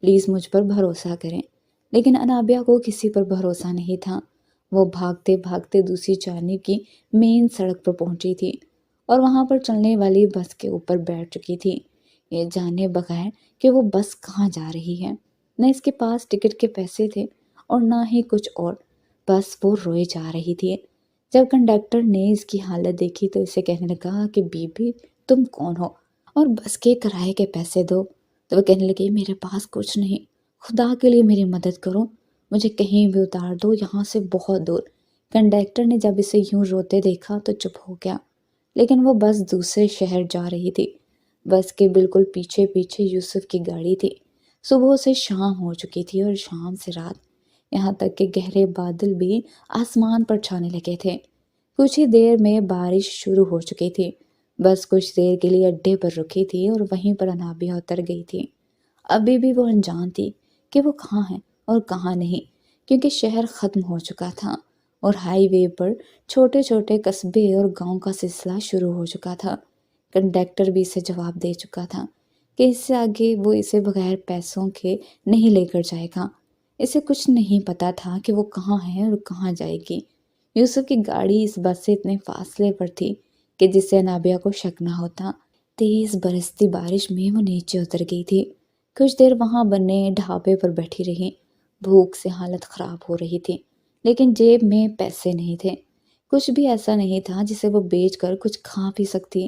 Speaker 1: پلیز مجھ پر بھروسہ کریں۔ لیکن انابیہ کو کسی پر بھروسہ نہیں تھا۔ وہ بھاگتے بھاگتے دوسری جانب کی مین سڑک پر پہنچی تھی اور وہاں پر چلنے والی بس کے اوپر بیٹھ چکی تھی، یہ جانے بغیر کہ وہ بس کہاں جا رہی ہے۔ نہ اس کے پاس ٹکٹ کے پیسے تھے اور نہ ہی کچھ اور، بس وہ روئے جا رہی تھی۔ جب کنڈکٹر نے اس کی حالت دیکھی تو اسے کہنے لگا کہ بی بی تم کون ہو اور بس کے کرائے کے پیسے دو۔ تو وہ کہنے لگی میرے پاس کچھ نہیں، خدا کے لیے میری مدد کرو، مجھے کہیں بھی اتار دو یہاں سے بہت دور۔ کنڈکٹر نے جب اسے یوں روتے دیکھا تو چپ ہو گیا، لیکن وہ بس دوسرے شہر جا رہی تھی۔ بس کے بالکل پیچھے پیچھے یوسف کی گاڑی تھی۔ صبح سے شام ہو چکی تھی اور شام سے رات، یہاں تک کہ گہرے بادل بھی آسمان پر چھانے لگے تھے۔ کچھ ہی دیر میں بارش شروع ہو چکی تھی۔ بس کچھ دیر کے لیے اڈے پر رکی تھی اور وہیں پر انابیہ اتر گئی تھی۔ ابھی بھی وہ انجان تھی کہ وہ کہاں ہے اور کہاں نہیں، کیونکہ شہر ختم ہو چکا تھا اور ہائی وے پر چھوٹے چھوٹے قصبے اور گاؤں کا سلسلہ شروع ہو چکا تھا۔ کنڈکٹر بھی اسے جواب دے چکا تھا کہ اس سے آگے وہ اسے بغیر پیسوں کے نہیں لے کر جائے گا۔ اسے کچھ نہیں پتا تھا کہ وہ کہاں ہے اور کہاں جائے گی۔ یوسف کی گاڑی اس بس سے اتنے فاصلے پر تھی کہ جس سے انابیہ کو شک نہ ہوتا۔ تیز برستی بارش میں وہ نیچے اتر گئی تھی۔ کچھ دیر وہاں بنے ڈھابے پر بیٹھی رہی۔ بھوک سے حالت خراب ہو رہی تھی، لیکن جیب میں پیسے نہیں تھے۔ کچھ بھی ایسا نہیں تھا جسے وہ بیچ کر کچھ کھا پی سکتی۔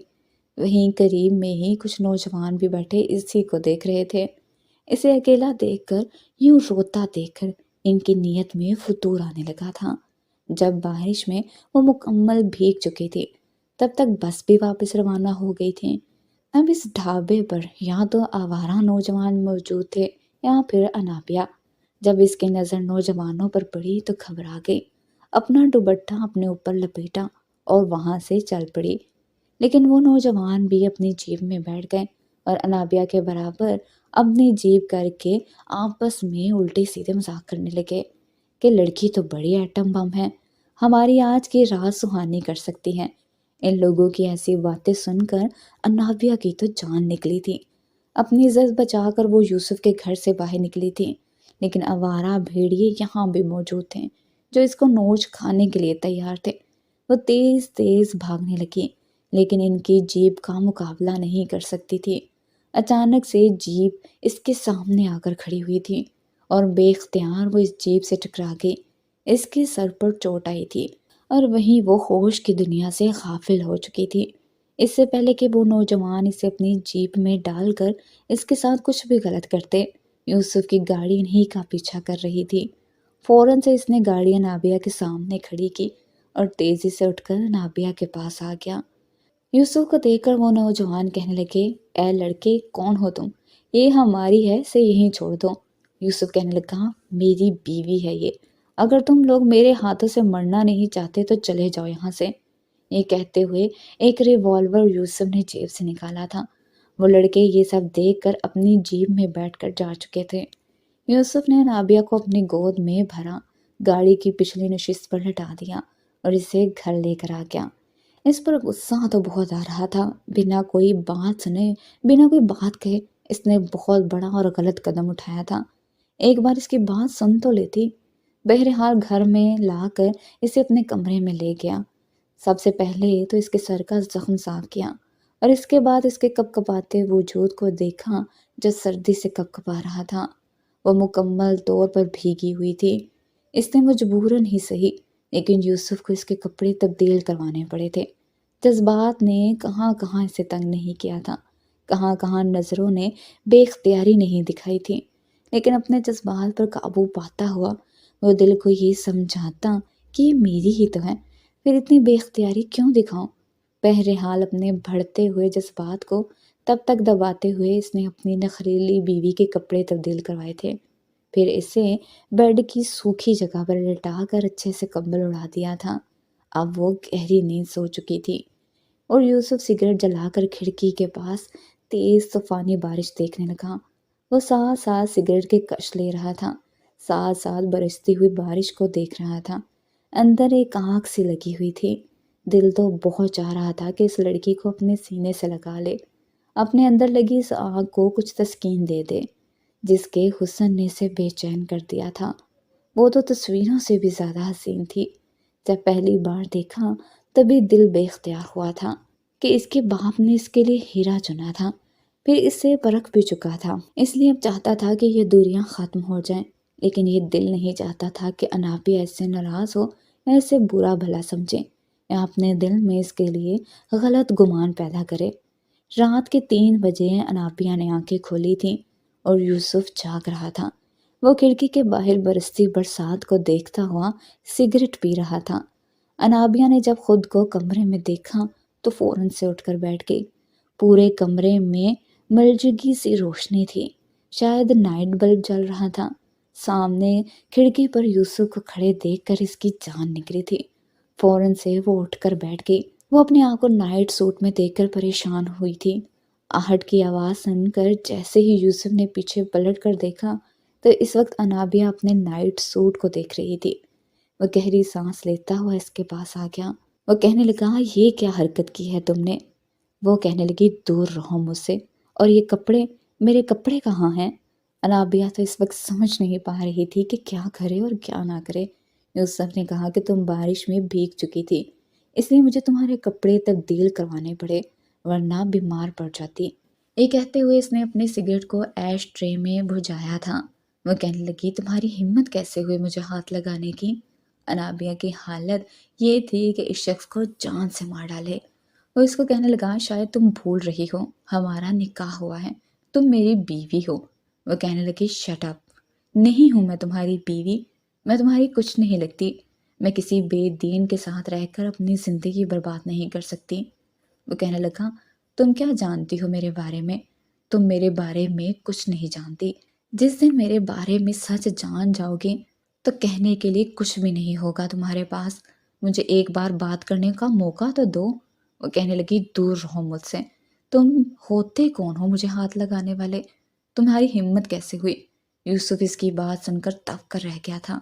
Speaker 1: وہیں قریب میں ہی کچھ نوجوان بھی بیٹھے اسی کو دیکھ رہے تھے۔ اسے اکیلا دیکھ کر، یوں روتا دیکھ کر ان کی نیت میں فتور آنے لگا تھا۔ جب بارش میں وہ مکمل بھیگ چکی تھی، تب تک بس بھی واپس روانہ ہو گئی تھی۔ اب اس ڈھابے پر یا تو آوارہ نوجوان موجود تھے یا پھر انابیہ۔ جب اس کی نظر نوجوانوں پر پڑی تو گھبرا گئی، اپنا دوپٹہ اپنے اوپر لپیٹا اور وہاں سے چل پڑی۔ لیکن وہ نوجوان بھی اپنی جیب میں بیٹھ گئے اور انابیہ کے برابر اپنی جیب کر کے آپس میں الٹے سیدھے مذاق کرنے لگے کہ لڑکی تو بڑی ایٹم بم ہے، ہماری آج کی رات سہانی کر سکتی ہے۔ ان لوگوں کی ایسی باتیں سن کر انابیہ کی تو جان نکلی تھی۔ اپنی عزت بچا کر وہ یوسف کے گھر سے باہر نکلی تھی، لیکن آوارہ بھیڑیے یہاں بھی موجود تھے جو اس کو نوچ کھانے کے لیے تیار تھے۔ وہ تیز تیز بھاگنے لگی، لیکن ان کی جیپ کا مقابلہ نہیں کر سکتی تھی۔ اچانک سے جیپ اس کے سامنے آ کر کھڑی ہوئی تھی اور بے اختیار وہ اس جیپ سے ٹکرا گئی۔ اس کے سر پر چوٹ آئی تھی اور وہیں وہ ہوش کی دنیا سے غافل ہو چکی تھی۔ اس سے پہلے کہ وہ نوجوان اسے اپنی جیپ میں ڈال کر اس کے ساتھ کچھ بھی غلط کرتے، یوسف کی گاڑی انہی کا پیچھا کر رہی تھی۔ فوراً سے اس نے گاڑی انابیہ کے سامنے کھڑی کی اور تیزی سے اٹھ کر انابیہ کے پاس آ گیا۔ یوسف کو دیکھ کر وہ نوجوان کہنے لگے، اے لڑکے، کون ہو تم؟ یہ ہماری ہے، اسے یہیں چھوڑ دو۔ یوسف کہنے لگا، میری بیوی ہے یہ، اگر تم لوگ میرے ہاتھوں سے مرنا نہیں چاہتے تو چلے جاؤ یہاں سے۔ یہ کہتے ہوئے ایک ریوالور یوسف نے جیب سے نکالا تھا۔ وہ لڑکے یہ سب دیکھ کر اپنی جیپ میں بیٹھ کر جا چکے تھے۔ یوسف نے انابیہ کو اپنی گود میں بھرا، گاڑی کی پچھلی نشست پر لٹا دیا اور اسے گھر لے کر آ گیا۔ اس پر غصہ تو بہت آ رہا تھا۔ بنا کوئی بات سنے، بنا کوئی بات کہے، اس نے بہت بڑا اور غلط قدم اٹھایا تھا۔ ایک بار اس کی بات سن تو لیتی۔ بہرحال گھر میں لا کر اسے اپنے کمرے میں لے گیا۔ سب سے پہلے تو اس کے سر کا زخم صاف کیا اور اس کے بعد اس کے کپکپاتے وجود کو دیکھا جو سردی سے کپکپا رہا تھا۔ وہ مکمل طور پر بھیگی ہوئی تھی۔ اس نے مجبوراً ہی صحیح، لیکن یوسف کو اس کے کپڑے تبدیل کروانے پڑے تھے۔ جذبات نے کہاں کہاں اسے تنگ نہیں کیا تھا، کہاں کہاں نظروں نے بے اختیاری نہیں دکھائی تھی، لیکن اپنے جذبات پر قابو پاتا ہوا وہ دل کو یہ سمجھاتا کہ یہ میری ہی تو ہے، پھر اتنی بے اختیاری کیوں دکھاؤں۔ بہرحال اپنے بڑھتے ہوئے جذبات کو تب تک دباتے ہوئے اس نے اپنی نخریلی بیوی کے کپڑے تبدیل کروائے تھے، پھر اسے بیڈ کی سوکھی جگہ پر لٹا کر اچھے سے کمبل اڑا دیا تھا۔ اب وہ گہری نیند سو چکی تھی اور یوسف سگریٹ جلا کر کھڑکی کے پاس تیز طوفانی بارش دیکھنے لگا۔ وہ ساتھ ساتھ سگریٹ کے کش لے رہا تھا، ساتھ ساتھ برستی ہوئی بارش کو دیکھ رہا تھا۔ اندر ایک آنکھ سی لگی ہوئی تھی۔ دل تو بہت چاہ رہا تھا کہ اس لڑکی کو اپنے سینے سے لگا لے، اپنے اندر لگی اس آگ کو کچھ تسکین دے دے جس کے حسن نے اسے بے چین کر دیا تھا۔ وہ تو تصویروں سے بھی زیادہ حسین تھی۔ جب پہلی بار دیکھا تبھی دل بے اختیار ہوا تھا کہ اس کے باپ نے اس کے لیے ہیرا چنا تھا، پھر اس سے پرکھ بھی چکا تھا، اس لیے اب چاہتا تھا کہ یہ دوریاں ختم ہو جائیں، لیکن یہ دل نہیں چاہتا تھا کہ انابیہ اس سے ناراض ہو یا اسے برا بھلا سمجھے یا اپنے دل میں اس کے لیے غلط گمان پیدا کرے۔ رات کے 3 بجے انابیہ نے آنکھیں کھولی تھیں اور یوسف جاگ رہا تھا۔ وہ کھڑکی کے باہر برستی برسات کو دیکھتا ہوا سگریٹ پی رہا تھا۔ انابیہ نے جب خود کو کمرے میں دیکھا تو فوراً سے اٹھ کر بیٹھ گئی۔ پورے کمرے میں ملجگی سی روشنی تھی، شاید نائٹ بلب جل رہا تھا۔ سامنے کھڑکی پر یوسف کو کھڑے دیکھ کر اس کی جان نکلی تھی۔ فوراً سے وہ اٹھ کر بیٹھ گئی۔ وہ اپنے آپ کو نائٹ سوٹ میں دیکھ کر پریشان ہوئی تھی۔ آہٹ کی آواز سن کر جیسے ہی یوسف نے پیچھے پلٹ کر دیکھا تو اس وقت انابیہ اپنے نائٹ سوٹ کو دیکھ رہی تھی۔ وہ گہری سانس لیتا ہوا اس کے پاس آ گیا۔ وہ کہنے لگا یہ کیا حرکت کی ہے تم نے؟ وہ کہنے لگی دور رہو مجھ سے، اور یہ کپڑے، میرے کپڑے کہاں ہیں؟ انابیہ تو اس وقت سمجھ نہیں پا رہی تھی کہ کیا کرے اور کیا نہ کرے۔ یوسف نے کہا کہ تم بارش میں بھیگ چکی تھی، اس لیے مجھے تمہارے کپڑے تبدیل کروانے پڑے، ورنہ بیمار پڑ جاتی۔ یہ کہتے ہوئے اس نے اپنے سگریٹ کو ایش ٹرے میں بجھایا تھا۔ وہ کہنے لگی تمہاری ہمت کیسے ہوئی مجھے ہاتھ لگانے کی؟ انابیہ کی حالت یہ تھی کہ اس شخص کو جان سے مار ڈالے۔ وہ اس کو کہنے لگا شاید تم بھول رہی ہو، ہمارا نکاح ہوا ہے، تم میری بیوی ہو۔ وہ کہنے لگی شٹ اپ، نہیں ہوں میں تمہاری بیوی، میں تمہاری کچھ نہیں لگتی، میں کسی بے دین کے ساتھ رہ کر اپنی زندگی برباد نہیں کر سکتی۔ وہ کہنے لگا تم کیا جانتی ہو میرے بارے میں؟ تم میرے بارے میں کچھ نہیں جانتی۔ جس دن میرے بارے میں سچ جان جاؤ گی تو کہنے کے لیے کچھ بھی نہیں ہوگا تمہارے پاس، مجھے ایک بار بات کرنے کا موقع تو دو۔ وہ کہنے لگی دور رہو مجھ سے، تم ہوتے کون ہو مجھے ہاتھ لگانے والے؟ تمہاری ہمت کیسے ہوئی؟ یوسف اس کی بات سن کر تب کر رہ گیا تھا،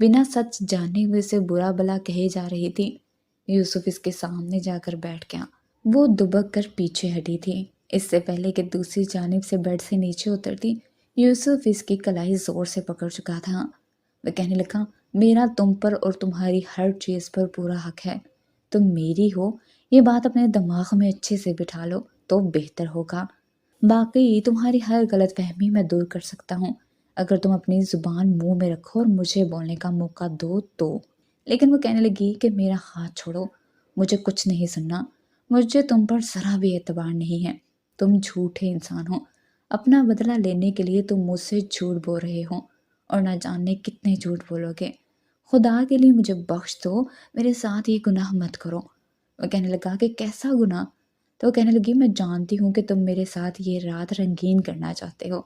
Speaker 1: بنا سچ جانے ہوئے سے برا بلا کہے جا رہی تھی۔ یوسف اس کے سامنے جا کر بیٹھ گیا۔ وہ دبک کر پیچھے ہٹی تھی، اس سے پہلے کہ دوسری جانب سے بیڈ سے نیچے اترتی یوسف اس کی کلائی زور سے پکڑ چکا تھا۔ وہ کہنے لگا میرا تم پر اور تمہاری ہر چیز پر پورا حق ہے، تم میری ہو، یہ بات اپنے دماغ میں اچھے سے بٹھا لو تو بہتر ہوگا۔ باقی تمہاری ہر غلط فہمی میں دور کر سکتا ہوں اگر تم اپنی زبان منہ میں رکھو اور مجھے بولنے کا موقع دو تو۔ لیکن وہ کہنے لگی کہ میرا ہاتھ چھوڑو، مجھے کچھ نہیں سننا، مجھے تم پر ذرا بھی اعتبار نہیں ہے، تم جھوٹے انسان ہو، اپنا بدلہ لینے کے لیے تم مجھ سے جھوٹ بول رہے ہو اور نہ جاننے کتنے جھوٹ بولو گے، خدا کے لیے مجھے بخش دو، میرے ساتھ یہ گناہ مت کرو۔ وہ کہنے لگا کہ کیسا گناہ؟ تو وہ کہنے لگی میں جانتی ہوں کہ تم میرے ساتھ یہ رات رنگین کرنا چاہتے ہو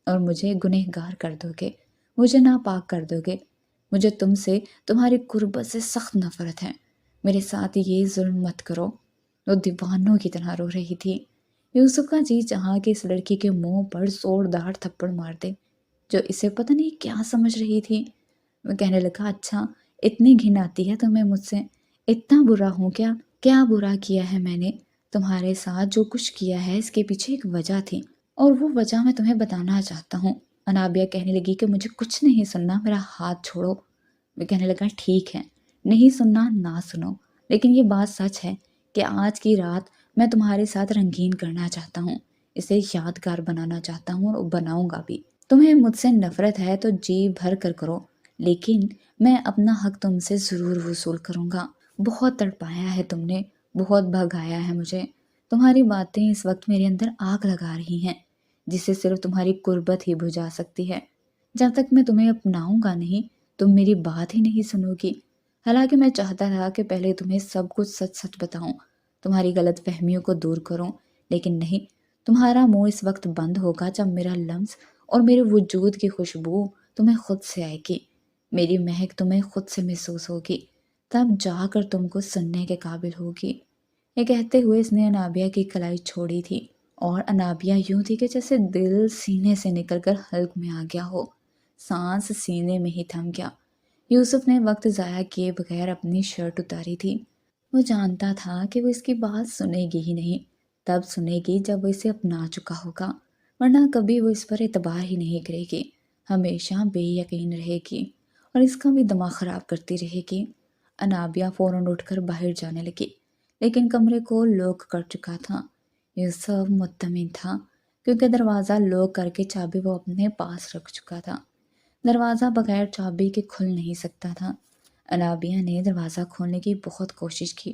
Speaker 1: اور مجھے گنہگار کر دو گے، مجھے ناپاک کر دو گے، مجھے تم سے، تمہاری قربت سے سخت نفرت ہے، میرے ساتھ یہ ظلم مت کرو۔ وہ دیوانوں کی طرح رو رہی تھی۔ یوسف کا جی چاہا کہ اس لڑکی کے منہ پر زوردار تھپڑ مار دے جو اسے پتہ نہیں کیا سمجھ رہی تھی۔ وہ کہنے لگا اچھا اتنی گھن آتی ہے تمہیں مجھ سے؟ اتنا برا ہوں کیا؟ کیا برا کیا ہے میں نے؟ تمہارے ساتھ جو کچھ کیا ہے اس کے پیچھے ایک وجہ تھی اور وہ وجہ میں تمہیں بتانا چاہتا ہوں۔ انابیہ کہنے لگی کہ مجھے کچھ نہیں سننا، میرا ہاتھ چھوڑو۔ وہ کہنے لگا ٹھیک ہے، نہیں سننا نہ سنو، لیکن یہ بات سچ ہے کہ آج کی رات میں تمہارے ساتھ رنگین کرنا چاہتا ہوں، اسے یادگار بنانا چاہتا ہوں اور بناؤں گا بھی۔ تمہیں مجھ سے نفرت ہے تو جی بھر کر کرو، لیکن میں اپنا حق تم سے ضرور وصول کروں گا۔ بہت تڑپایا ہے تم نے، بہت بھگایا ہے مجھے، تمہاری باتیں اس وقت میرے اندر آگ لگا رہی ہیں جسے صرف تمہاری قربت ہی بجھا سکتی ہے۔ جب تک میں تمہیں اپناؤں گا نہیں تم میری بات ہی نہیں سنو گی۔ حالانکہ میں چاہتا تھا کہ پہلے تمہیں سب کچھ سچ سچ بتاؤں، تمہاری غلط فہمیوں کو دور کروں، لیکن نہیں، تمہارا منہ اس وقت بند ہوگا جب میرا لمس اور میرے وجود کی خوشبو تمہیں خود سے آئے گی، میری مہک تمہیں خود سے محسوس ہوگی، تب جا کر تم کو سننے کے قابل ہوگی۔ یہ کہتے ہوئے اس نے انابیہ کی کلائی چھوڑی تھی اور انابیہ یوں تھی کہ جیسے دل سینے سے نکل کر حلق میں آ گیا ہو، سانس سینے میں ہی تھم گیا۔ یوسف نے وقت ضائع کیے بغیر اپنی شرٹ اتاری تھی۔ وہ جانتا تھا کہ وہ اس کی بات سنے گی ہی نہیں، تب سنے گی جب وہ اسے اپنا چکا ہوگا، ورنہ کبھی وہ اس پر اعتبار ہی نہیں کرے گی، ہمیشہ بے یقین رہے گی اور اس کا بھی دماغ خراب کرتی رہے گی۔ انابیہ فوراً اٹھ کر باہر جانے لگی، لیکن کمرے کو لوک کر چکا تھا۔ یوسف مطمئن تھا کیونکہ دروازہ لوک کر کے چابی وہ اپنے پاس رکھ چکا تھا، دروازہ بغیر چابی کے کھل نہیں سکتا تھا۔ انابیہ نے دروازہ کھولنے کی بہت کوشش کی،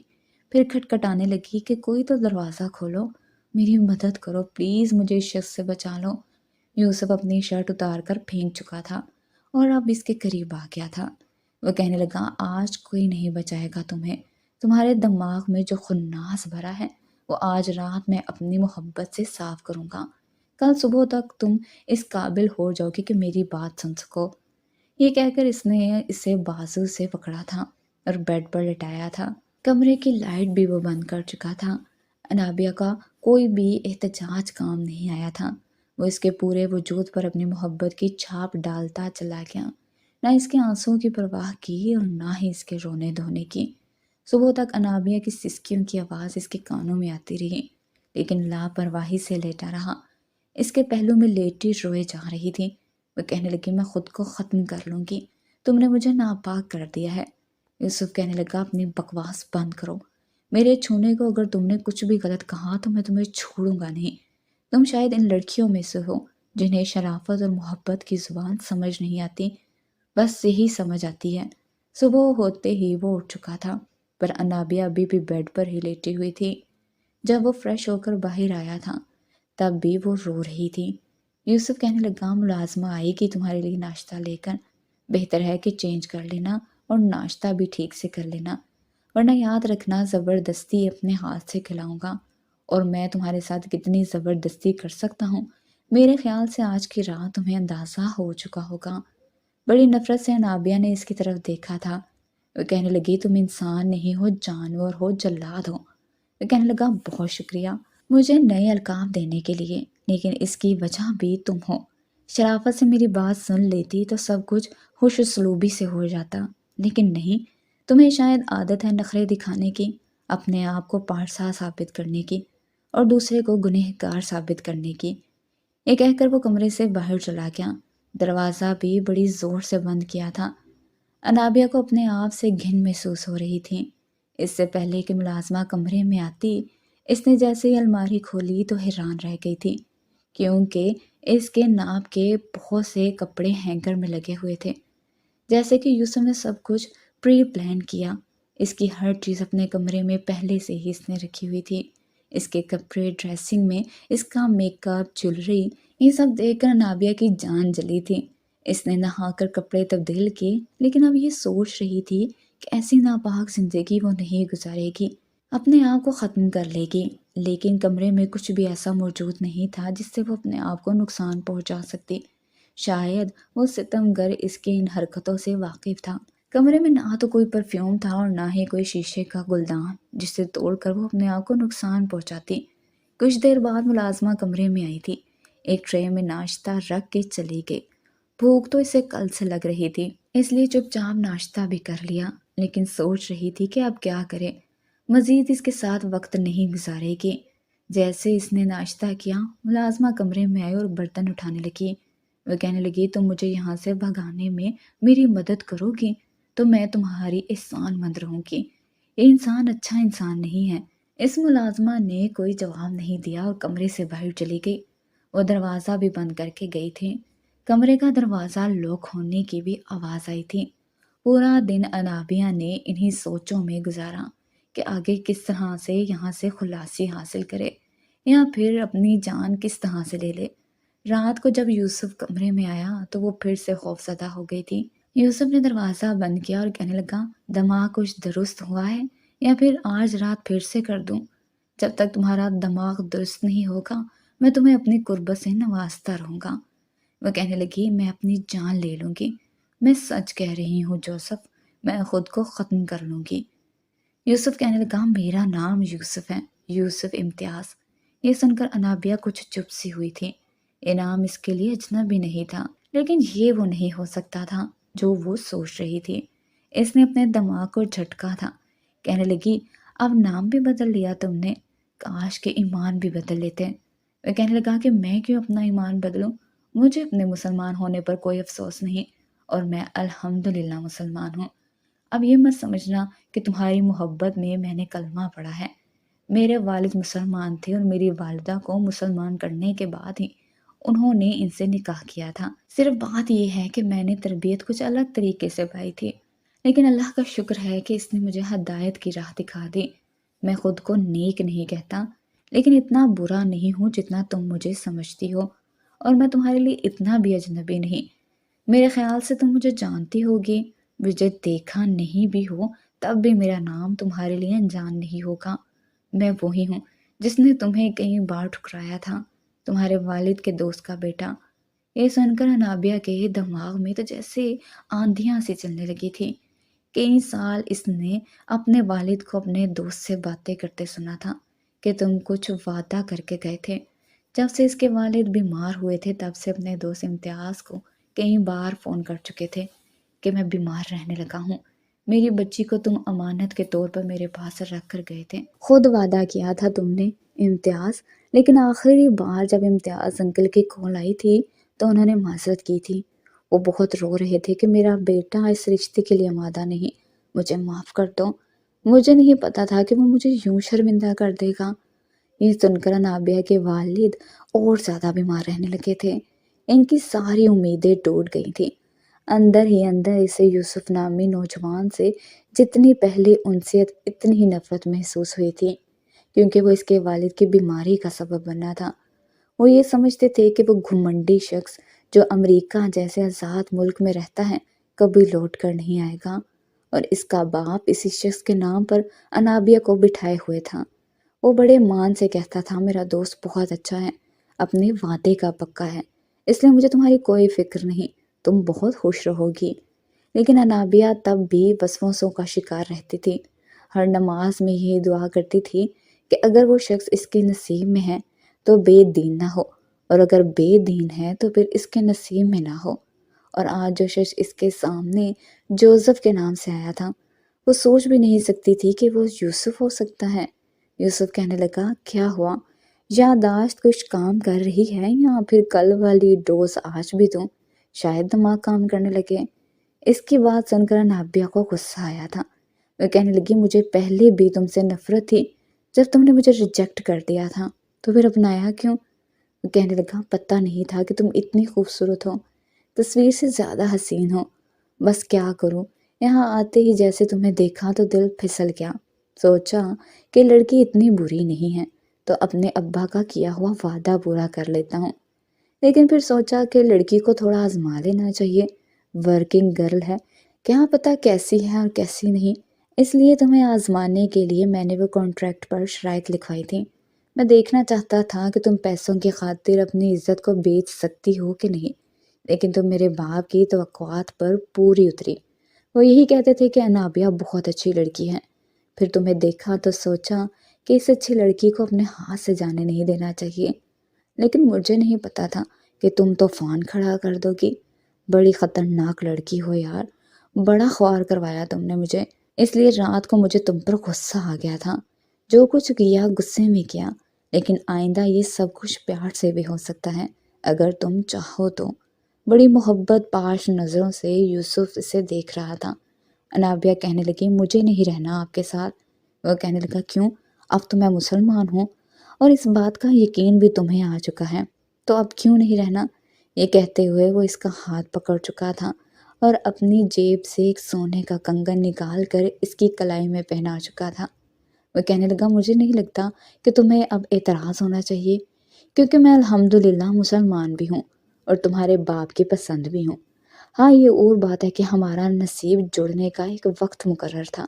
Speaker 1: پھر کھٹکھٹانے لگی کہ کوئی تو دروازہ کھولو، میری مدد کرو پلیز، مجھے اس شخص سے بچا لو۔ یوسف اپنی شرٹ اتار کر پھینک چکا تھا اور اب اس کے قریب آ گیا تھا۔ وہ کہنے لگا آج کوئی نہیں بچائے گا تمہیں، تمہارے دماغ میں جو خناس بھرا ہے وہ آج رات میں اپنی محبت سے صاف کروں گا، کل صبح تک تم اس قابل ہو جاؤ گے کہ میری بات سن سکو۔ یہ کہہ کر اس نے اسے بازو سے پکڑا تھا اور بیڈ پر لٹایا تھا۔ کمرے کی لائٹ بھی وہ بند کر چکا تھا۔ انابیہ کا کوئی بھی احتجاج کام نہیں آیا تھا، وہ اس کے پورے وجود پر اپنی محبت کی چھاپ ڈالتا چلا گیا۔ نہ اس کے آنسوؤں کی پرواہ کی اور نہ ہی اس کے رونے دھونے کی۔ صبح تک انابیہ کی سسکیوں کی آواز اس کے کانوں میں آتی رہی، لیکن لاپرواہی سے لیٹا رہا۔ اس کے پہلو میں لیٹی روئے جا رہی تھی۔ وہ کہنے لگی میں خود کو ختم کر لوں گی، تم نے مجھے ناپاک کر دیا ہے۔ یوسف کہنے لگا اپنی بکواس بند کرو، میرے چھونے کو اگر تم نے کچھ بھی غلط کہا تو میں تمہیں چھوڑوں گا نہیں۔ تم شاید ان لڑکیوں میں سے ہو جنہیں شرافت اور محبت کی زبان سمجھ نہیں آتی، بس یہی سمجھ آتی ہے۔ صبح ہوتے ہی وہ اٹھ چکا تھا، پر انابیہ ابھی بھی بیڈ پر ہی لیٹی ہوئی تھی۔ جب وہ فریش ہو کر باہر آیا تھا تب بھی وہ رو رہی تھی۔ یوسف کہنے لگا ملازمہ آئے گی تمہارے لیے ناشتہ لے کر، بہتر ہے کہ چینج کر لینا اور ناشتہ بھی ٹھیک سے کر لینا، ورنہ یاد رکھنا زبردستی اپنے ہاتھ سے کھلاؤں گا، اور میں تمہارے ساتھ کتنی زبردستی کر سکتا ہوں میرے خیال سے آج کی رات تمہیں اندازہ ہو چکا ہوگا۔ بڑی نفرت سے انابیہ نے اس کی طرف دیکھا تھا۔ وہ کہنے لگی تم انسان نہیں ہو، جانور ہو، جلاد ہو۔ وہ کہنے لگا بہت شکریہ مجھے نئے القاب دینے کے لیے، لیکن اس کی وجہ بھی تم ہو۔ شرافت سے میری بات سن لیتی تو سب کچھ خوش اسلوبی سے ہو جاتا، لیکن نہیں، تمہیں شاید عادت ہے نخرے دکھانے کی، اپنے آپ کو پارسا ثابت کرنے کی اور دوسرے کو گنہگار ثابت کرنے کی۔ یہ کہہ کر وہ کمرے سے باہر چلا گیا، دروازہ بھی بڑی زور سے بند کیا تھا۔ انابیہ کو اپنے آپ سے گھن محسوس ہو رہی تھی۔ اس سے پہلے کہ ملازمہ کمرے میں آتی، اس نے جیسے ہی الماری کھولی تو حیران رہ گئی تھی، کیونکہ اس کے ناپ کے بہت سے کپڑے ہینگر میں لگے ہوئے تھے، جیسے کہ یوسف نے سب کچھ پری پلان کیا۔ اس کی ہر چیز اپنے کمرے میں پہلے سے ہی اس نے رکھی ہوئی تھی، اس کے کپڑے، ڈریسنگ میں اس کا میک اپ، جولری، یہ سب دیکھ کر انابیہ کی جان جلی تھی۔ اس نے نہا کر کپڑے تبدیل کیے، لیکن اب یہ سوچ رہی تھی کہ ایسی ناپاک زندگی وہ نہیں گزارے گی، اپنے آپ کو ختم کر لے گی۔ لیکن کمرے میں کچھ بھی ایسا موجود نہیں تھا جس سے وہ اپنے آپ کو نقصان پہنچا سکتی۔ شاید وہ ستم گر اس کے ان حرکتوں سے واقف تھا۔ کمرے میں نہ تو کوئی پرفیوم تھا اور نہ ہی کوئی شیشے کا گلدان جسے توڑ کر وہ اپنے آپ کو نقصان پہنچاتی۔ کچھ دیر بعد ملازمہ کمرے میں آئی تھی، ایک ٹرے میں ناشتہ رکھ کے چلی گئی۔ بھوک تو اسے کل سے لگ رہی تھی، اس لیے چپ چاپ ناشتہ بھی کر لیا، لیکن سوچ رہی تھی کہ اب کیا کرے، مزید اس کے ساتھ وقت نہیں گزارے گی۔ جیسے اس نے ناشتہ کیا، ملازمہ کمرے میں آئی اور برتن اٹھانے لگی۔ وہ کہنے لگی تم مجھے یہاں سے بھگانے میں میری مدد کرو گی تو میں تمہاری احسان مند رہوں گی۔ یہ انسان اچھا انسان نہیں ہے۔ اس ملازمہ نے کوئی جواب نہیں دیا اور کمرے سے باہر چلی گئی۔ وہ دروازہ بھی بند کر کے گئی تھی۔ کمرے کا دروازہ لاک ہونے کی بھی آواز آئی تھی۔ پورا دن انابیہ نے انہی سوچوں میں گزارا کہ آگے کس طرح سے یہاں سے خلاصی حاصل کرے یا پھر اپنی جان کس طرح سے لے لے۔ رات کو جب یوسف کمرے میں آیا تو وہ پھر سے خوفزدہ ہو گئی تھی۔ یوسف نے دروازہ بند کیا اور کہنے لگا دماغ کچھ درست ہوا ہے یا پھر آج رات پھر سے کر دوں؟ جب تک تمہارا دماغ درست نہیں ہوگا میں تمہیں اپنی قربت سے نوازتا رہوں گا۔ وہ کہنے لگی میں اپنی جان لے لوں گی، میں سچ کہہ رہی ہوں جوزف، میں خود کو ختم کر لوں گی۔ یوسف کہنے لگا میرا نام یوسف ہے، یوسف امتیاز۔ یہ سن کر انابیہ کچھ چپ سی ہوئی تھی۔ یہ نام اس کے لیے اجنبی نہیں تھا، لیکن یہ وہ نہیں ہو سکتا تھا جو وہ سوچ رہی تھی۔ اس نے اپنے دماغ کو جھٹکا تھا۔ کہنے لگی اب نام بھی بدل لیا تم نے، کاش کے ایمان بھی بدل لیتے۔ وہ کہنے لگا کہ میں کیوں اپنا ایمان بدلوں، مجھے اپنے مسلمان ہونے پر کوئی افسوس نہیں، اور میں الحمدللہ مسلمان ہوں۔ اب یہ مت سمجھنا کہ تمہاری محبت میں نے کلمہ پڑھا ہے۔ میرے والد مسلمان تھے اور میری والدہ کو مسلمان کرنے کے بعد ہی انہوں نے ان سے نکاح کیا تھا۔ صرف بات یہ ہے کہ میں نے تربیت کچھ الگ طریقے سے پائی تھی، لیکن اللہ کا شکر ہے کہ اس نے مجھے ہدایت کی راہ دکھا دی۔ میں خود کو نیک نہیں کہتا، لیکن اتنا برا نہیں ہوں جتنا تم مجھے سمجھتی ہو، اور میں تمہارے لیے اتنا بھی اجنبی نہیں۔ میرے خیال سے تم مجھے جانتی ہوگی، مجھے دیکھا نہیں بھی ہو تب بھی میرا نام تمہارے لیے انجان نہیں ہوگا۔ میں وہی ہوں جس نے تمہیں کئی بار ٹھکرایا تھا، تمہارے والد کے دوست کا بیٹا۔ یہ سن کر انابیہ کے دماغ میں تو جیسے آندھیاں سی چلنے لگی تھی۔ کئی سال اس نے اپنے والد کو اپنے دوست سے باتیں کرتے سنا تھا کہ تم کچھ وعدہ کر کے گئے تھے۔ جب سے اس کے والد بیمار ہوئے تھے تب سے اپنے دوست امتیاز کو کئی بار فون کر چکے تھے کہ میں بیمار رہنے لگا ہوں۔ میری بچی کو تم امانت کے طور پر میرے پاس رکھ کر گئے تھے، خود وعدہ کیا تھا تم نے امتیاز، لیکن آخری بار جب امتیاز انکل کی کال آئی تھی تو انہوں نے معذرت کی تھی۔ وہ بہت رو رہے تھے کہ میرا بیٹا اس رشتے کے لیے آمادہ نہیں، مجھے معاف کر دو۔ مجھے نہیں پتا تھا کہ وہ مجھے یوں شرمندہ کر دے گا۔ یہ سن کر نابیہ کے والد اور زیادہ بیمار رہنے لگے تھے۔ ان کی ساری امیدیں ٹوٹ گئی تھیں۔ اندر ہی اندر اسے یوسف نامی نوجوان سے جتنی پہلی انسیت اتنی ہی نفرت محسوس ہوئی تھی، کیونکہ وہ اس کے والد کی بیماری کا سبب بنا تھا۔ وہ یہ سمجھتے تھے کہ وہ گھمنڈی شخص جو امریکہ جیسے آزاد ملک میں رہتا ہے کبھی لوٹ کر نہیں آئے گا، اور اس کا باپ اسی شخص کے نام پر انابیہ کو بٹھائے ہوئے تھا۔ وہ بڑے مان سے کہتا تھا میرا دوست بہت اچھا ہے، اپنے وعدے کا پکا ہے، اس لیے مجھے تمہاری کوئی فکر نہیں، تم بہت خوش رہو گی۔ لیکن انابیہ تب بھی وسوسوں کا شکار رہتی تھی۔ ہر نماز میں یہی دعا کرتی تھی کہ اگر وہ شخص اس کے نصیب میں ہے تو بے دین نہ ہو، اور اگر بے دین ہے تو پھر اس کے نصیب میں نہ ہو۔ اور آج جو شخص اس کے سامنے جوزف کے نام سے آیا تھا، وہ سوچ بھی نہیں سکتی تھی کہ وہ یوسف ہو سکتا ہے۔ یوسف کہنے لگا کیا ہوا؟ یادداشت کچھ کام کر رہی ہے یا پھر کل والی ڈوز آج بھی دوں؟ شاید دماغ کام کرنے لگے۔ اس کی بات سن کر نابیہ کو غصہ آیا تھا۔ وہ کہنے لگی مجھے پہلے بھی تم سے نفرت تھی، جب تم نے مجھے ریجیکٹ کر دیا تھا تو پھر اپنایا کیوں؟ وہ کہنے لگا پتہ نہیں تھا کہ تم اتنی خوبصورت ہو، تصویر سے زیادہ حسین ہو، بس کیا کروں، یہاں آتے ہی جیسے تمہیں دیکھا تو دل پھسل گیا۔ سوچا کہ لڑکی اتنی بری نہیں ہے تو اپنے ابا کا کیا ہوا وعدہ پورا کر لیتا ہوں، لیکن پھر سوچا کہ لڑکی کو تھوڑا آزما لینا چاہیے، ورکنگ گرل ہے، کیا پتہ کیسی ہے اور کیسی نہیں، اس لیے تمہیں آزمانے کے لیے میں نے وہ کانٹریکٹ پر شرائط لکھوائی تھی۔ میں دیکھنا چاہتا تھا کہ تم پیسوں کی خاطر اپنی عزت کو بیچ سکتی ہو کہ نہیں، لیکن تم میرے باپ کی توقعات پر پوری اتری۔ وہ یہی کہتے تھے کہ انابیہ بہت اچھی لڑکی ہے، پھر تمہیں دیکھا تو سوچا کہ اس اچھی لڑکی کو اپنے ہاتھ سے جانے نہیں دینا چاہیے، لیکن مجھے نہیں پتا تھا کہ تم طوفان کھڑا کر دو گی۔ بڑی خطرناک لڑکی ہو یار، بڑا خوار کروایا تم نے مجھے، اس لیے رات کو مجھے تم پر غصہ آ گیا تھا۔ جو کچھ کیا غصے میں کیا، لیکن آئندہ یہ سب کچھ پیار سے بھی ہو سکتا ہے اگر تم چاہو تو۔ بڑی محبت پاش نظروں سے یوسف اسے دیکھ رہا تھا۔ انابیہ کہنے لگی مجھے نہیں رہنا آپ کے ساتھ۔ وہ کہنے لگا کیوں؟ اب تو میں مسلمان ہوں اور اس بات کا یقین بھی تمہیں آ چکا ہے، تو اب کیوں نہیں رہنا؟ یہ کہتے ہوئے وہ اس کا ہاتھ پکڑ چکا تھا اور اپنی جیب سے ایک سونے کا کنگن نکال کر اس کی کلائی میں پہنا چکا تھا۔ وہ کہنے لگا مجھے نہیں لگتا کہ تمہیں اب اعتراض ہونا چاہیے، کیونکہ میں الحمدللہ مسلمان بھی ہوں اور تمہارے باپ کی پسند بھی ہوں۔ ہاں یہ اور بات ہے کہ ہمارا نصیب جڑنے کا ایک وقت مقرر تھا،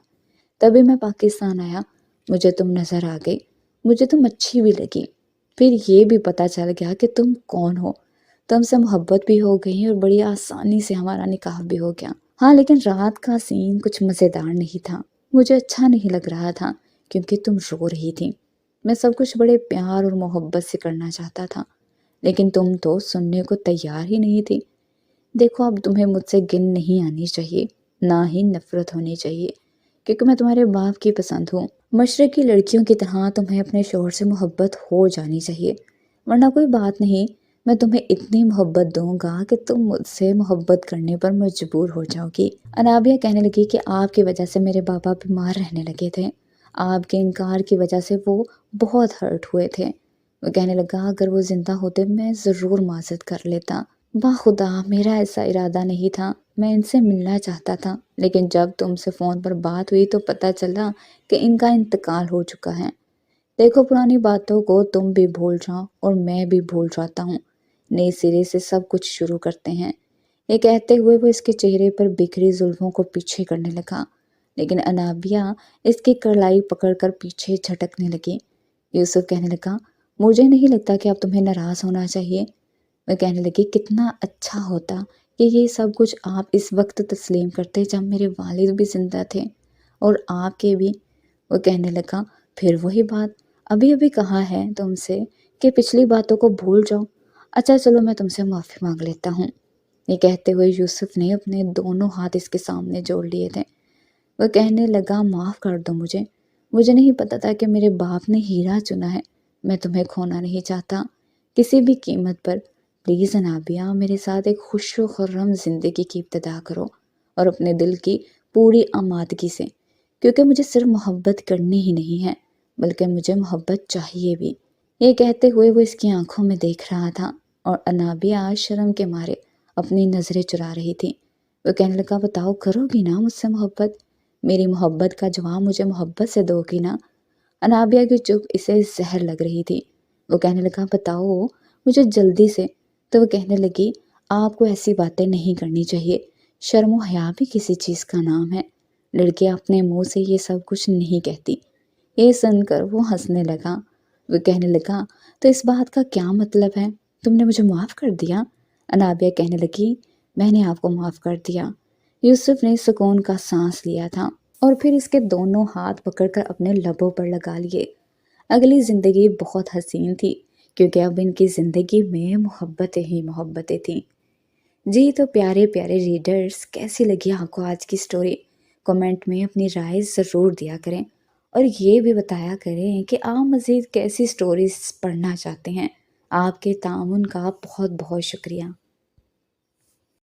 Speaker 1: تبھی میں پاکستان آیا، مجھے تم نظر آ گئی، مجھے تم اچھی بھی لگی، پھر یہ بھی پتہ چل گیا کہ تم کون ہو، تم سے محبت بھی ہو گئی اور بڑی آسانی سے ہمارا نکاح بھی ہو گیا۔ ہاں لیکن رات کا سین کچھ مزیدار نہیں تھا، مجھے اچھا نہیں لگ رہا تھا کیونکہ تم رو رہی تھی۔ میں سب کچھ بڑے پیار اور محبت سے کرنا چاہتا تھا، لیکن تم تو سننے کو تیار ہی نہیں تھی۔ دیکھو اب تمہیں مجھ سے گن نہیں آنی چاہیے، نہ ہی نفرت ہونی چاہیے، کیونکہ میں تمہارے باپ کی پسند ہوں۔ مشرق کی لڑکیوں کی طرح تمہیں اپنے شوہر سے محبت ہو جانی چاہیے، ورنہ کوئی بات نہیں، میں تمہیں اتنی محبت دوں گا کہ تم مجھ سے محبت کرنے پر مجبور ہو جاؤ گی۔ انابیہ کہنے لگی کہ آپ کی وجہ سے میرے بابا بیمار رہنے لگے تھے، آپ کے انکار کی وجہ سے وہ بہت ہرٹ ہوئے تھے۔ وہ کہنے لگا اگر وہ زندہ ہوتے میں ضرور معذرت کر لیتا۔ خدا میرا ایسا ارادہ نہیں تھا، میں ان سے ملنا چاہتا تھا، لیکن جب تم سے فون پر بات ہوئی تو پتہ چلا کہ ان کا انتقال ہو چکا ہے۔ دیکھو پرانی باتوں کو تم بھی بھول جاؤ اور میں بھی بھول جاتا ہوں، نئے سرے سے سب کچھ شروع کرتے ہیں۔ یہ کہتے ہوئے وہ اس کے چہرے پر بکھری زلفوں کو پیچھے کرنے لگا، لیکن انابیہ اس کی کلائی پکڑ کر پیچھے جھٹکنے لگی۔ یوسف کہنے لگا مجھے نہیں لگتا کہ اب تمہیں ناراض ہونا چاہیے۔ وہ کہنے لگی کتنا اچھا ہوتا کہ یہ سب کچھ آپ اس وقت تسلیم کرتے جب میرے والد بھی زندہ تھے اور آپ کے بھی۔ وہ کہنے لگا پھر وہی بات، ابھی ابھی کہا ہے تم سے کہ پچھلی باتوں کو بھول جاؤ۔ اچھا چلو میں تم سے معافی مانگ لیتا ہوں۔ یہ کہتے ہوئے یوسف نے اپنے دونوں ہاتھ اس کے سامنے جوڑ لیے تھے۔ وہ کہنے لگا معاف کر دو مجھے نہیں پتا تھا کہ میرے باپ نے ہیرا چنا ہے، میں تمہیں کھونا نہیں چاہتا کسی بھی قیمت پر۔ پلیز انابیہ میرے ساتھ ایک خوش و خرم زندگی کی ابتدا کرو، اور اپنے دل کی پوری آمادگی سے، کیونکہ مجھے صرف محبت کرنی ہی نہیں ہے بلکہ مجھے محبت چاہیے بھی۔ یہ کہتے ہوئے وہ اس کی آنکھوں میں دیکھ رہا تھا اور انابیہ شرم کے مارے اپنی نظریں چرا رہی تھی۔ وہ کہنے لگا بتاؤ کرو گی نا مجھ سے محبت؟ میری محبت کا جواب مجھے محبت سے دو گی نا؟ انابیہ کی چپ اسے زہر لگ رہی تھی۔ وہ کہنے لگا بتاؤ مجھے جلدی سے۔ تو وہ کہنے لگی آپ کو ایسی باتیں نہیں کرنی چاہیے، شرم و حیا بھی کسی چیز کا نام ہے، لڑکیاں اپنے منہ سے یہ سب کچھ نہیں کہتی۔ یہ سن کر وہ ہنسنے لگا۔ وہ کہنے لگا تو اس بات کا کیا مطلب ہے؟ تم نے مجھے معاف کر دیا؟ انابیہ کہنے لگی میں نے آپ کو معاف کر دیا۔ یوسف نے سکون کا سانس لیا تھا اور پھر اس کے دونوں ہاتھ پکڑ کر اپنے لبوں پر لگا لیے۔ اگلی زندگی بہت حسین تھی کیونکہ اب ان کی زندگی میں محبتیں ہی محبتیں تھیں۔ جی تو پیارے پیارے ریڈرز، کیسی لگی آپ کو آج کی سٹوری؟ کمنٹ میں اپنی رائے ضرور دیا کریں اور یہ بھی بتایا کریں کہ آپ مزید کیسی سٹوریز پڑھنا چاہتے ہیں۔ آپ کے تعاون کا بہت بہت شکریہ۔